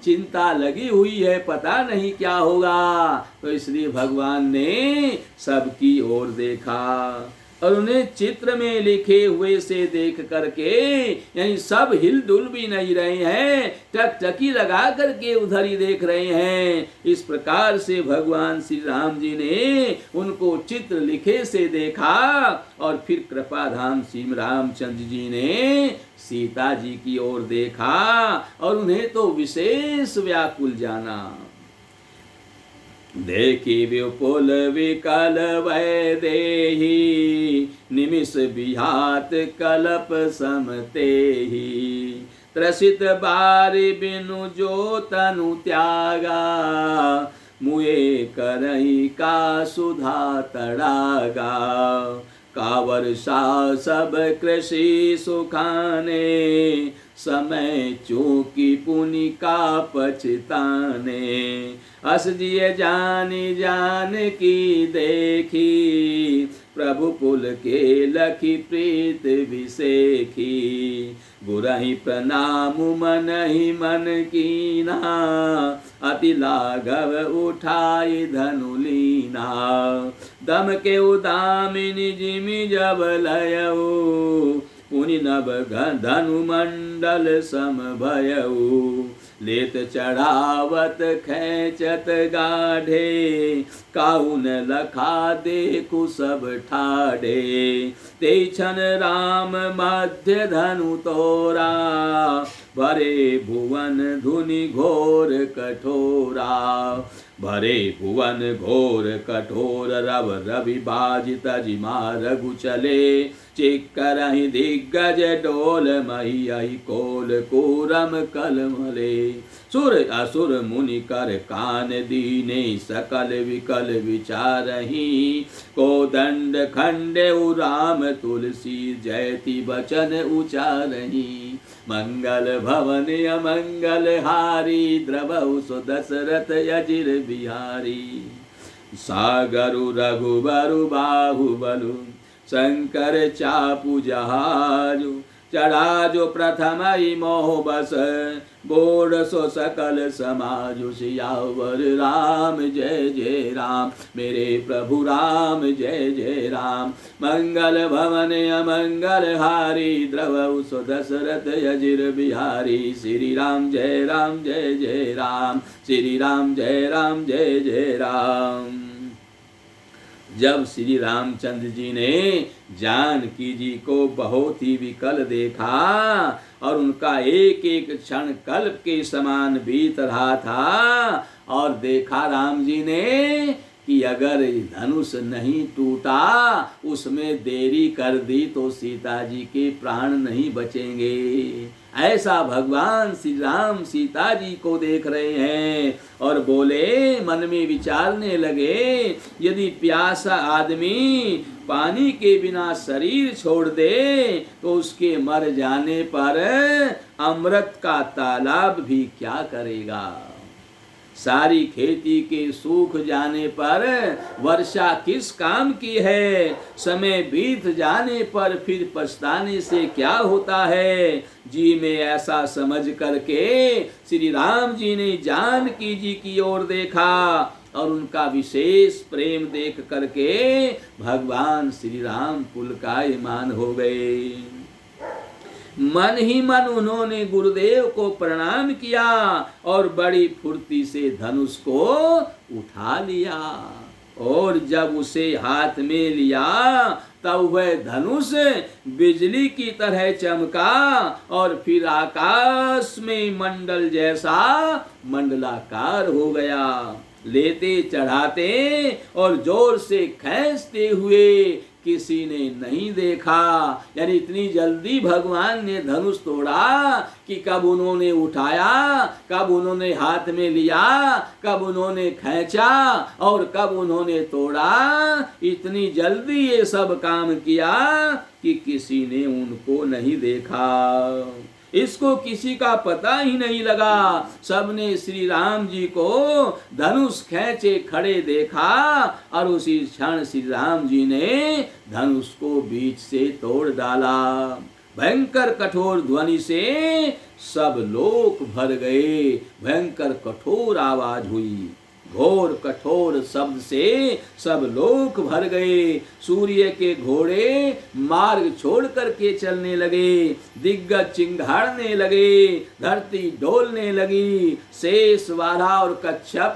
चिंता लगी हुई है, पता नहीं क्या होगा। तो इसलिए भगवान ने सबकी ओर देखा और उन्हें चित्र में लिखे हुए से देख करके, यानी सब हिलडुल भी नहीं रहे हैं, टकटकी लगा करके उधर ही देख रहे हैं। इस प्रकार से भगवान श्री राम जी ने उनको चित्र लिखे से देखा और फिर कृपाधाम श्री रामचंद्र जी ने सीता जी की ओर देखा और उन्हें तो विशेष व्याकुल जाना। देखी विपुल विकल वै देही, निमिष बिहात कलप समतेहि। त्रसित बारि बिनु जो तनु त्यागा, मुए करही का सुधा तड़ागा। कावर सा सब कृषि सुखाने, समय चूकी पुनि का पछताने। अस जिय जानी जान की देखी, प्रभु पुल के लखी प्रीत विसेखी। गुरहि प्रणाम मन ही मन कीना, अति लाघव उठाई धनुलीना। दम के उदामिनी जिमि जब लयऊ, पुनि नभ धनु मंडल सम भयऊ। लेत चढ़ावत खेचत गाढ़े, काहुन लखा देखु सब ठाढ़े। ते क्षण राम मध्य धनु तोरा, भरे भुवन धुनि घोर कठोरा। भरे भुवन घोर कठोर, रव रवि बाजित जिमा रघु चले। चिक्करहि दिग्गज डोल मही कोल, कोरम कलमले। सुर असुर मुनि कर कान दीने, सकल विकल विचारही। कोदंड खंडे राम तुलसी, जयति बचन उचारही। मंगल भवन अमंगल हारी, द्रवउ सो दशरथ अजिर बिहारी। सागरु रघुबरु बाहुबलु, शंकर चापु जहाजु। चढ़ा जो प्रथम ही मोह बस, बोड़ सो सकल समाजु। सियावर राम जय जय राम, मेरे प्रभु राम जय जय राम। मंगल भवन अमंगल हारी, द्रवउ सो दशरथ अजिर बिहारी। श्री राम जय राम जय जय राम, श्री राम जय राम जय जय राम। जब श्री रामचंद्र जी ने जानकी जी को बहुत ही विकल देखा और उनका एक एक क्षण कल्प के समान बीत रहा था, और देखा राम जी ने कि अगर धनुष नहीं टूटा, उसमें देरी कर दी तो सीता जी के प्राण नहीं बचेंगे। ऐसा भगवान श्री राम सीता जी को देख रहे हैं और बोले, मन में विचारने लगे, यदि प्यासा आदमी पानी के बिना शरीर छोड़ दे तो उसके मर जाने पर अमृत का तालाब भी क्या करेगा। सारी खेती के सूख जाने पर वर्षा किस काम की है। समय बीत जाने पर फिर पछताने से क्या होता है। जी में ऐसा समझ करके श्री राम जी ने जानकी जी की ओर देखा और उनका विशेष प्रेम देख करके भगवान श्री राम पुलकायमान हो गए। मन ही मन उन्होंने गुरुदेव को प्रणाम किया और बड़ी फुर्ती से धनुष को उठा लिया और जब उसे हाथ में लिया तब वह धनुष बिजली की तरह चमका और फिर आकाश में मंडल जैसा मंडलाकार हो गया। लेते चढ़ाते और जोर से खींचते हुए किसी ने नहीं देखा। यानी इतनी जल्दी भगवान ने धनुष तोड़ा कि कब उन्होंने उठाया, कब उन्होंने हाथ में लिया, कब उन्होंने खींचा और कब उन्होंने तोड़ा। इतनी जल्दी ये सब काम किया कि किसी ने उनको नहीं देखा। इसको किसी का पता ही नहीं लगा। सबने श्री राम जी को धनुष खींचे खड़े देखा और उसी क्षण श्री राम जी ने धनुष को बीच से तोड़ डाला। भयंकर कठोर ध्वनि से सब लोक भर गए। भयंकर कठोर आवाज हुई। घोर कठोर शब्द से सब लोक भर गए। सूर्य के घोड़े मार्ग छोड़ करके चलने लगे। दिग्गज चिंघाड़ने लगे। धरती डोलने लगी। शेष वारा और कच्छप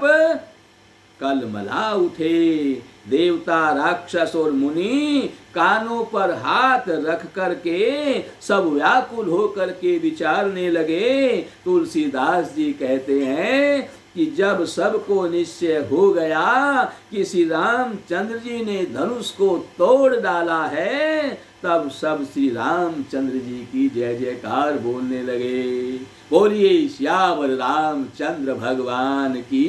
कलमला उठे। देवता राक्षस और मुनि कानों पर हाथ रख करके सब व्याकुल हो करके विचारने लगे। तुलसीदास जी कहते हैं कि जब सबको निश्चय हो गया कि श्री रामचंद्र जी ने धनुष को तोड़ डाला है, तब सब श्री रामचंद्र जी की जय जयकार बोलने लगे। बोलिए श्यावर रामचंद्र भगवान की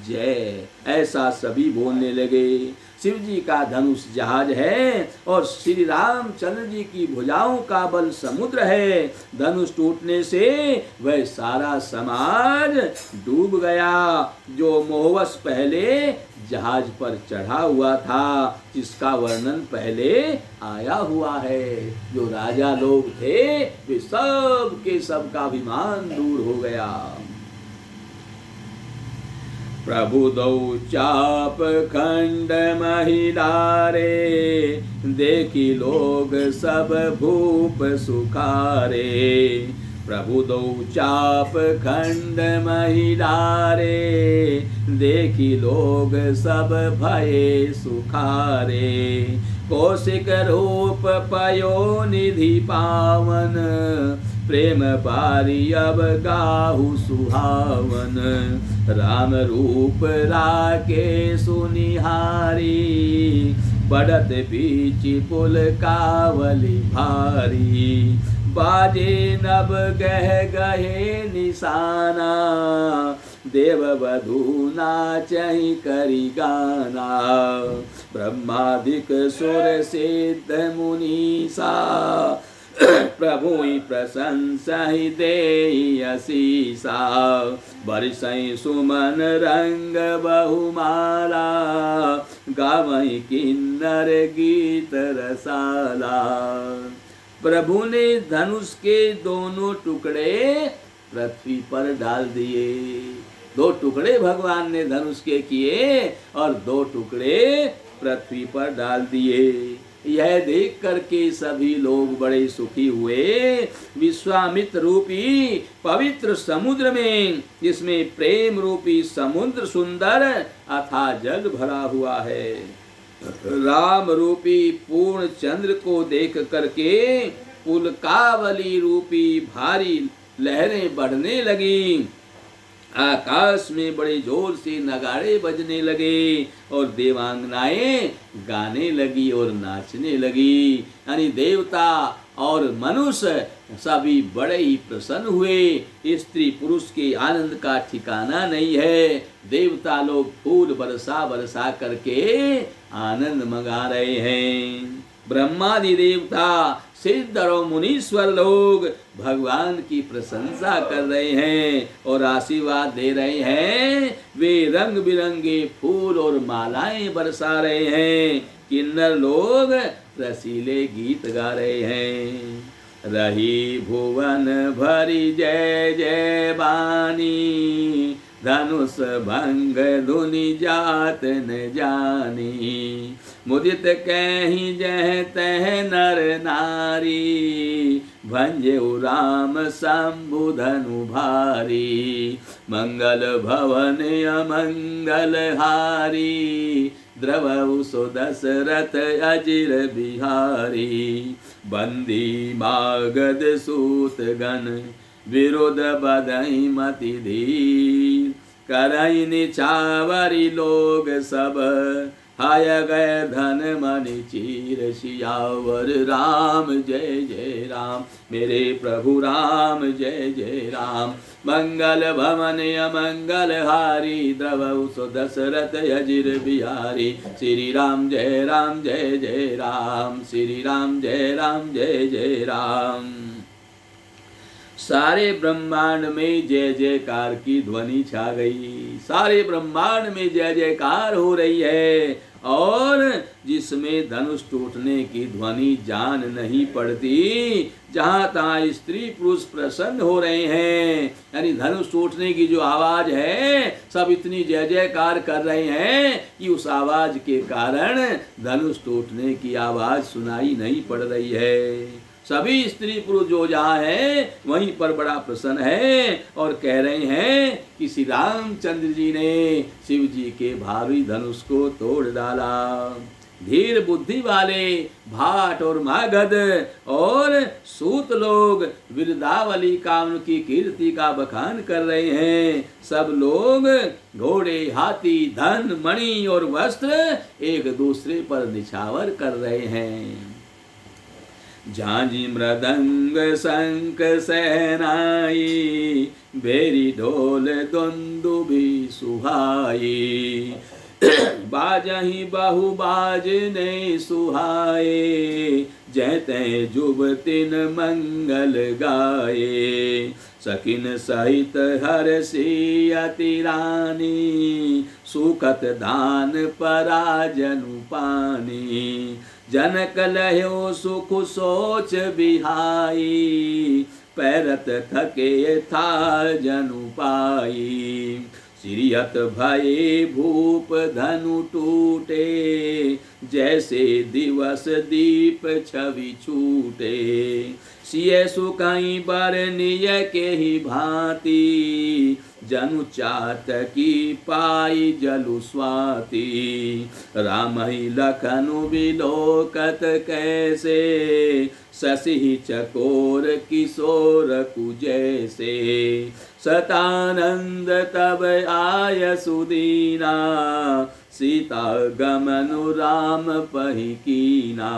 जय। ऐसा सभी बोलने लगे। शिव जी का धनुष जहाज है और श्री रामचंद्र जी की भुजाओं का बल समुद्र है। धनुष टूटने से वह सारा समाज डूब गया जो मोहवश पहले जहाज पर चढ़ा हुआ था, जिसका वर्णन पहले आया हुआ है। जो राजा लोग थे वे सब के सब का अभिमान दूर हो गया। प्रभु दौ चाप खंड महिलारे, देखी लोग सब भूप सुखारे। प्रभु दौ चाप खंड महिलारे, देखी लोग सब भये सुखारे। कौशिक रूप पयो निधि पावन, प्रेम बारी अब गाहु सुहावन। राम रूप राके सुनिहारी, बढ़त बीच पुल कावली भारी। बाजे नभ गह गहे निशाना, देव वधू नाचहि करि गाना। ब्रह्मादिक सुर सिद्ध मुनीसा, प्रभु प्रशंसा देहि असीसा। बरसई सुमन रंग बहुमाला, गावई किन्नर गीत रसाला। प्रभु ने धनुष के दोनों टुकड़े पृथ्वी पर डाल दिए। दो टुकड़े भगवान ने धनुष के किए और दो टुकड़े पृथ्वी पर डाल दिए। यह देख करके सभी लोग बड़े सुखी हुए। विश्वामित्र रूपी पवित्र समुद्र में, जिसमें प्रेम रूपी समुद्र सुंदर अथाह जल भरा हुआ है, राम रूपी पूर्ण चंद्र को देख करके पुलकावली रूपी भारी लहरें बढ़ने लगी। आकाश में बड़े जोर से नगाड़े बजने लगे और देवांगनाएं गाने लगी और नाचने लगी। यानी देवता और मनुष्य सभी बड़े ही प्रसन्न हुए। स्त्री पुरुष के आनंद का ठिकाना नहीं है। देवता लोग फूल बरसा बरसा करके आनंद मंगा रहे हैं। ब्रह्मादि देवता सिद्ध और मुनीश्वर लोग भगवान की प्रशंसा कर रहे हैं और आशीर्वाद दे रहे हैं। वे रंग बिरंगे फूल और मालाएं बरसा रहे हैं। किन्नर लोग रसीले गीत गा रहे हैं। रही भुवन भरी जय जय बानी, धनुष भंग धुनि जात न जानी। मुदित कहीं जह तह नर नारी, भंजऊ राम शंभु धनु भारी। मंगल भवन अमंगल हारी, द्रवऊ सो दशरथ अजिर बिहारी। बंदी मागध सूत गण, विरोध बदई मति धीर। करई निछावरी लोग सब, हाय गए धन मनि चीर। सियावर राम जय जय राम, मेरे प्रभु राम जय जय राम। मंगल भवन अमंगल हारी, द्रवऊ सो दशरथ अजिर बिहारी। श्री राम जय राम जय जय राम, श्री राम जय जय राम। सारे ब्रह्मांड में जय जयकार की ध्वनि छा गई। सारे ब्रह्मांड में जय जयकार हो रही है और जिसमें धनुष टूटने की ध्वनि जान नहीं पड़ती, जहां तहां स्त्री पुरुष प्रसन्न हो रहे हैं। यानी धनुष टूटने की जो आवाज है, सब इतनी जय जयकार कर रहे हैं कि उस आवाज के कारण धनुष टूटने की आवाज सुनाई नहीं पड़ रही है। सभी स्त्री पुरुष जो जहाँ है वहीं पर बड़ा प्रसन्न है और कह रहे हैं कि श्री रामचंद्र जी ने शिव जी के भारी धनुष को तोड़ डाला। धीर बुद्धि वाले भाट और मागध और सूत लोग विरदावली कामन की कीर्ति का बखान कर रहे हैं। सब लोग घोड़े हाथी धन मणि और वस्त्र एक दूसरे पर निछावर कर रहे हैं। झांझी मृदंग शंख सहनाई, भेरी ढोल दुंदुभि सुहाई। बाजही बहु बाजने सुहाए, जैते जुबतिन मंगल गाए। सखिन सहित हर्षि अति रानी, सुखत दान पराजनु पानी। जनक लह्यो सुख सोच बिहाई, पैरत थके था जनु पाई। सिरियत भये भूप धनु टूटे, जैसे दिवस दीप छवि छूटे। सिय सुकाई बरनिय के ही भांति, जनु चातकी पाई जलु स्वाति। राम ही लखनु बिलोकत कैसे, शशि चकोर किशोर कुजैसे। सतानंद तब आय सुदीना, सीता गमनु राम पहि कीना।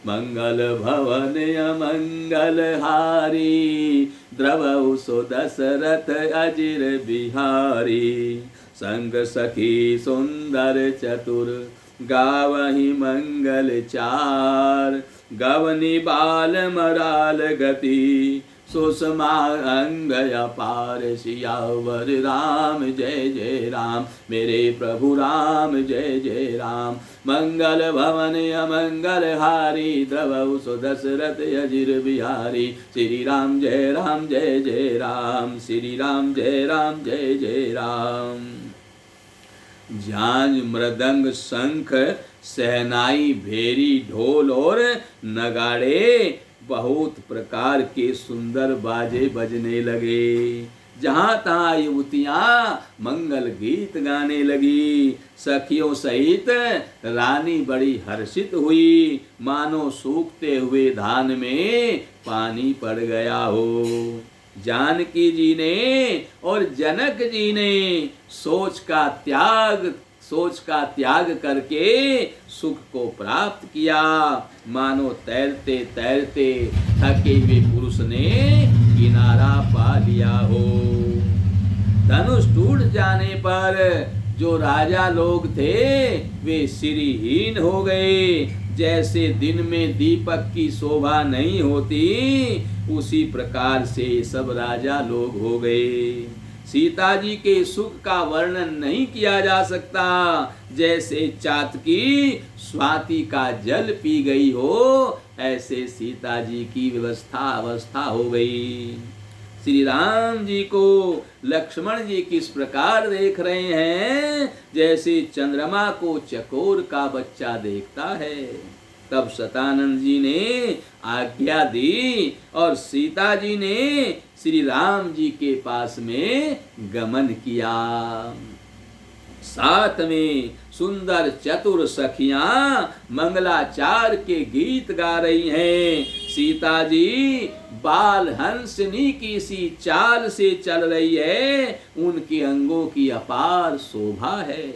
मंगल भवन अमंगल हारी, द्रवऊ सो दशरथ अजिर बिहारी। संग सखी सुंदर चतुर, गावहि मंगल चार। गवनी बाल मराल गति, सुषमा अंग अपार। सियावर राम जय जय राम, मेरे प्रभु राम जय जय राम। मंगल भवन अमंगल हारी, द्रवऊ सो दशरथ अजिर बिहारी। श्री राम जय जय राम, श्री राम जय जय राम। झांझ मृदंग शंख सहनाई भेरी ढोल और नगाड़े, बहुत प्रकार के सुंदर बाजे बजने लगे। जहाँ तहाँ युवतियाँ मंगल गीत गाने लगी। सखियों सहित रानी बड़ी हर्षित हुई, मानो सूखते हुए धान में पानी पड़ गया हो। जानकी जी ने और जनक जी ने सोच का त्याग करके सुख को प्राप्त किया। मानो तैरते तैरते थके हुए पुरुष ने किनारा पा लिया हो। धनुष टूट जाने पर जो राजा लोग थे वे श्रीहीन हो गए। जैसे दिन में दीपक की शोभा नहीं होती, उसी प्रकार से सब राजा लोग हो गए। सीता जी के सुख का वर्णन नहीं किया जा सकता। जैसे चातकी स्वाति का जल पी गई हो, ऐसे सीता जी की अवस्था हो गई। श्री राम जी को लक्ष्मण जी किस प्रकार देख रहे हैं, जैसे चंद्रमा को चकोर का बच्चा देखता है। तब शतानंद जी ने आज्ञा दी और सीता जी ने श्री राम जी के पास में गमन किया। साथ में सुंदर चतुर सखियां मंगलाचार के गीत गा रही हैं। सीता जी बाल हंसनी की सी चाल से चल रही है, उनके अंगों की अपार शोभा है।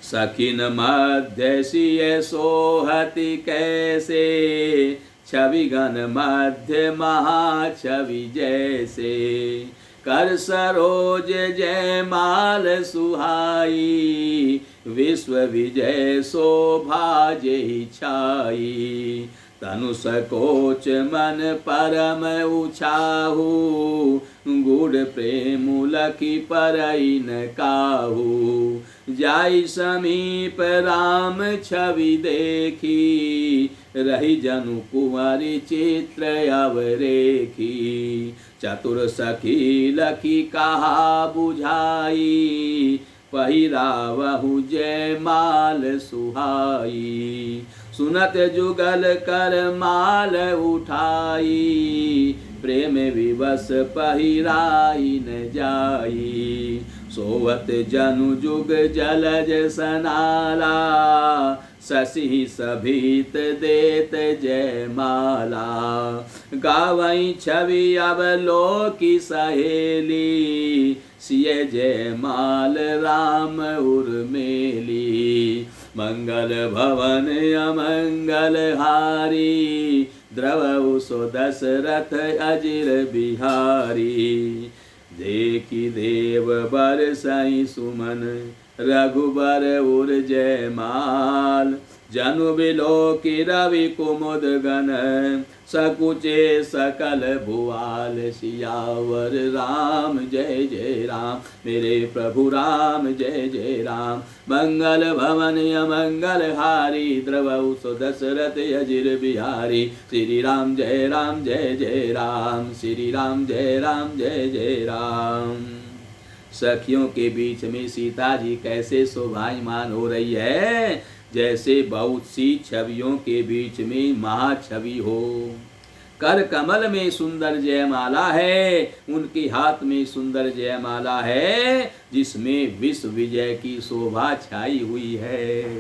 सखिन मध्य सिय सोहति कैसे, छवि गण मध्य महाछवि जैसे, कर सरोज जय माल सुहाई, विश्व विजय शोभा जेहि छाई। तनु सकोच मन परम उछाहु, गुड़ प्रेम लखी परई न काहू। जाई समीप राम छवि देखी, रही जनु कुंवरी चित्र अवरेखी। चतुर सखी लखी कहा बुझाई, पहिरावहु जय माल सुहाई। सुनत जुगल कर माल उठाई, प्रेम विवश पहिराई न जाई। सोवत जनु जुग जलज सनाला, शशि सभीत देत जय माला। गावई छवि अवलोकी सहेली, सिय जय माल राम उर्मेली। मंगल भवन अमंगल हारी, द्रवउ सो दशरथ अजिर बिहारी। देखी देव बरसई सुमन, रघुबर उर जय माल। जनु बिलोकी रवि कुमुद गण, सकुचे सकल भुआल। सियावर राम जय जय राम, मेरे प्रभु राम जय जय राम। मंगल भवन अमंगल हारी, द्रवउ सो दशरथ अजिर बिहारी। श्री राम जय जय राम, श्री राम जय जय राम। सखियों के बीच में सीता जी कैसे शोभायमान हो रही है, जैसे बहुत सी छवियों के बीच में महाछवि हो। कर कमल में सुंदर जयमाला है, उनके हाथ में सुंदर जयमाला है, जिसमें विश्व विजय की शोभा छाई हुई है।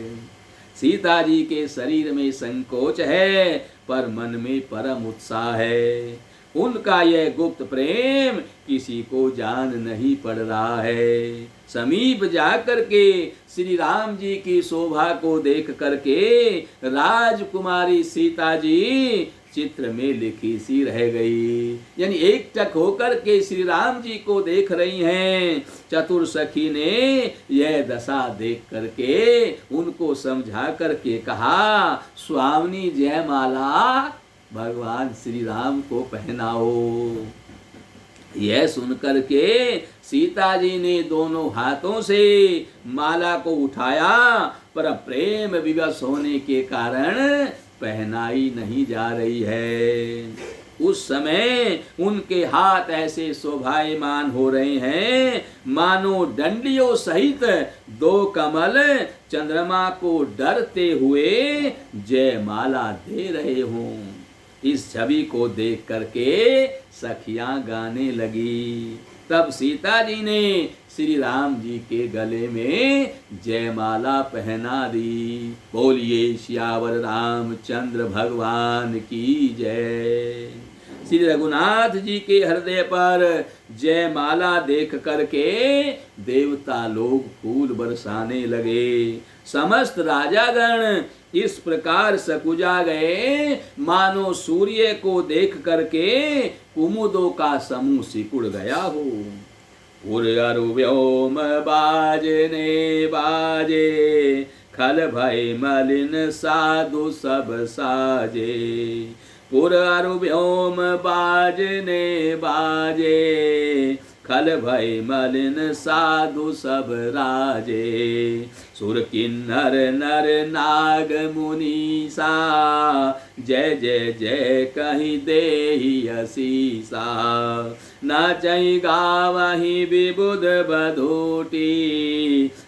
सीता जी के शरीर में संकोच है, पर मन में परम उत्साह है। उनका यह गुप्त प्रेम किसी को जान नहीं पड़ रहा है। समीप जाकर के श्री राम जी की शोभा को देख करके राजकुमारी सीता जी चित्र में लिखी सी रह गई, यानी एक टक होकर के श्री राम जी को देख रही हैं। चतुर सखी ने यह दशा देख करके उनको समझा करके कहा, स्वामिनी जयमाला भगवान श्री राम को पहनाओ। यह सुनकर के सीता जी ने दोनों हाथों से माला को उठाया, पर प्रेम विवश होने के कारण पहनाई नहीं जा रही है। उस समय उनके हाथ ऐसे शोभायमान हो रहे हैं, मानो डंडियों सहित दो कमल चंद्रमा को डरते हुए जयमाला दे रहे हों। इस छवि को देख करके सखियां गाने लगी। तब सीता जी ने श्री राम जी के गले में जयमाला पहना दी। बोलिए सियावर रामचंद्र भगवान की जय। श्री रघुनाथ जी के हृदय पर जयमाला देख करके देवता लोग फूल बरसाने लगे। समस्त राजागण इस प्रकार सकुजा गए मानो सूर्य को देख करके कुमुदों का समूह सिकुड़ गया हो। उर्यरु व्योम बाजने बाजे, खल भय मलिन साधु सब साजे। पुरअरु व्योम बाजने बाजे, खल भय मलिन साधु सब राजे। सुर किन्नर नर नाग मुनीसा, जय जय जय कहीं देहि असीसा। नाचई गावहि विबुध बधूटी,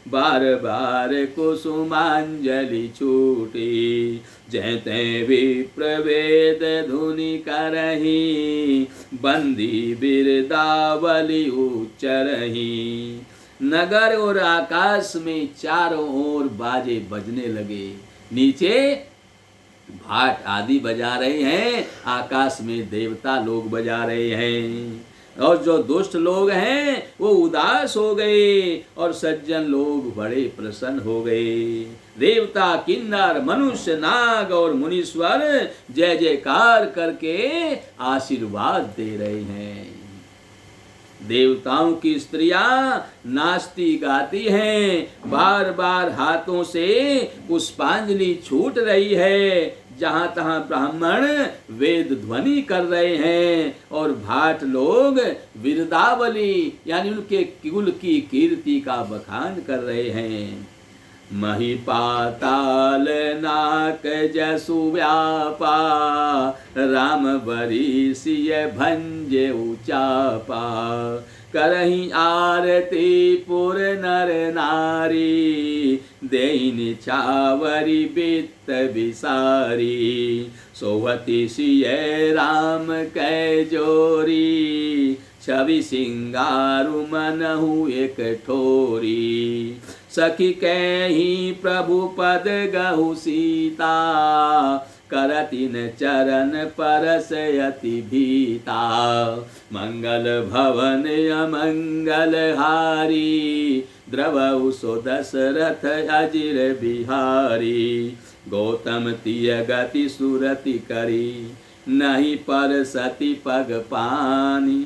बार बार कुसुमांजलि छूटी। जय तै विप्रवेद धुनि करही, बंदी बिरदावली उच्चरही। नगर और आकाश में चारों ओर बाजे बजने लगे। नीचे भाट आदि बजा रहे हैं, आकाश में देवता लोग बजा रहे हैं। और जो दुष्ट लोग हैं वो उदास हो गए और सज्जन लोग बड़े प्रसन्न हो गए। देवता किन्नर मनुष्य नाग और मुनीश्वर जय जयकार करके आशीर्वाद दे रहे हैं। देवताओं की स्त्रियां नाचती गाती हैं, बार बार हाथों से पुष्पांजलि छूट रही है। जहां तहां ब्राह्मण वेद ध्वनि कर रहे हैं और भाट लोग विरदावली यानी उनके कुल की कीर्ति का बखान कर रहे हैं। मही पाताल नाक जसु व्यापा, राम बरीसिय भंजे उचापा। करही आरती पुर नर नारी, देहि छावरी बित्त बिसारी। सोहती सिय राम कै जोरी, छवि सिंगारु मनहु एक ठोरी। सखी कहि प्रभु पद गहु सीता, करतिन चरण परसयति भीता। मंगल भवन अमंगल हारी, द्रवउ सो दशरथ अजिर बिहारी। गौतम तिय गति सुरति करी, नहीं पर सती पग पानी।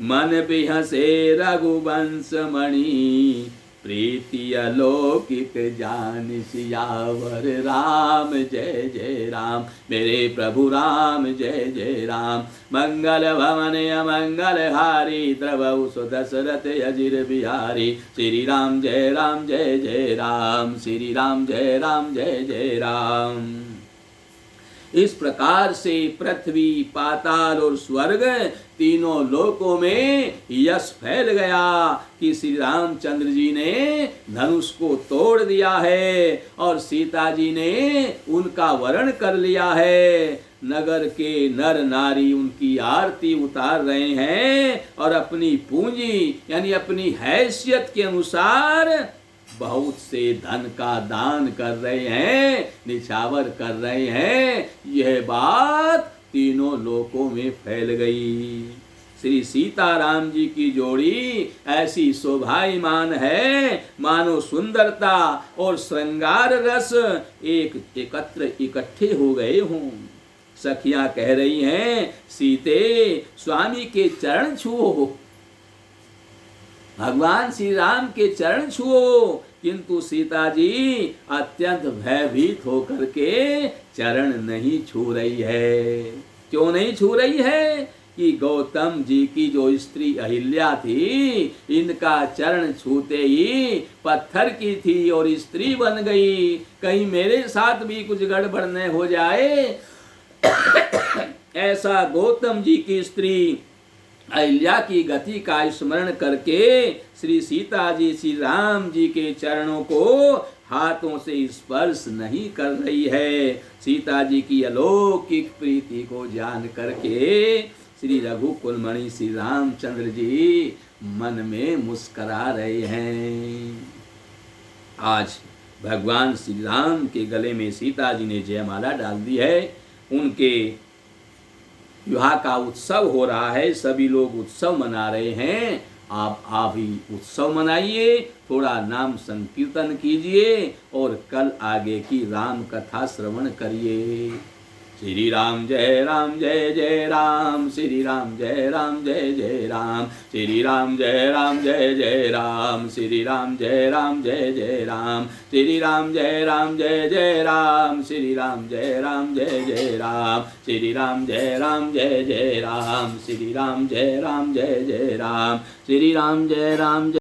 मन बिहसे रघुवंश मणि, प्रीति अलौकिक जान सियावर। राम जय जय राम, मेरे प्रभु राम जय जय राम। मंगल भवन अमंगल हारी, द्रवउ सो दशरथ अजिर बिहारी। श्री राम जय जय राम, श्री राम जय जय राम। इस प्रकार से पृथ्वी पाताल और स्वर्ग तीनों लोकों में यश फैल गया कि श्री रामचंद्र जी ने धनुष को तोड़ दिया है और सीता जी ने उनका वरण कर लिया है। नगर के नर नारी उनकी आरती उतार रहे हैं और अपनी पूंजी यानी अपनी हैसियत के अनुसार बहुत से धन का दान कर रहे हैं, निछावर कर रहे हैं। यह बात तीनों लोकों में फैल गई। श्री सीताराम जी की जोड़ी ऐसी शोभायमान है मानो सुंदरता और श्रृंगार रस एकत्र इकट्ठे हो गए हों। सखियां कह रही हैं, सीते स्वामी के चरण छुओ, भगवान श्री राम के चरण छुओ। किंतु सीता जी अत्यंत भयभीत होकर के चरण नहीं छू रही है। क्यों नहीं छू रही है? कि गौतम जी की जो स्त्री अहिल्या थी, इनका चरण छूते ही पत्थर की थी और स्त्री बन गई। कहीं मेरे साथ भी कुछ गड़बड़ न हो जाए ऐसा गौतम जी की स्त्री अहिल्या की गति का स्मरण करके श्री सीता जी श्री राम जी के चरणों को हाथों से स्पर्श नहीं कर रही है। सीता जी की अलौकिक प्रीति को जान करके श्री रघुकुलमणि श्री रामचंद्र जी मन में मुस्करा रहे हैं। आज भगवान श्री राम के गले में सीता जी ने जयमाला डाल दी है। उनके विवाह का उत्सव हो रहा है, सभी लोग उत्सव मना रहे हैं। आप भी उत्सव मनाइए, थोड़ा नाम संकीर्तन कीजिए और कल आगे की राम कथा श्रवण करिए। श्री राम जय जय राम, श्री राम जय जय राम, श्री राम जय जय राम, श्री राम जय जय राम, श्री राम जय जय राम, श्री राम जय जय राम, श्री राम जय जय राम, श्री राम जय जय राम, श्री राम जय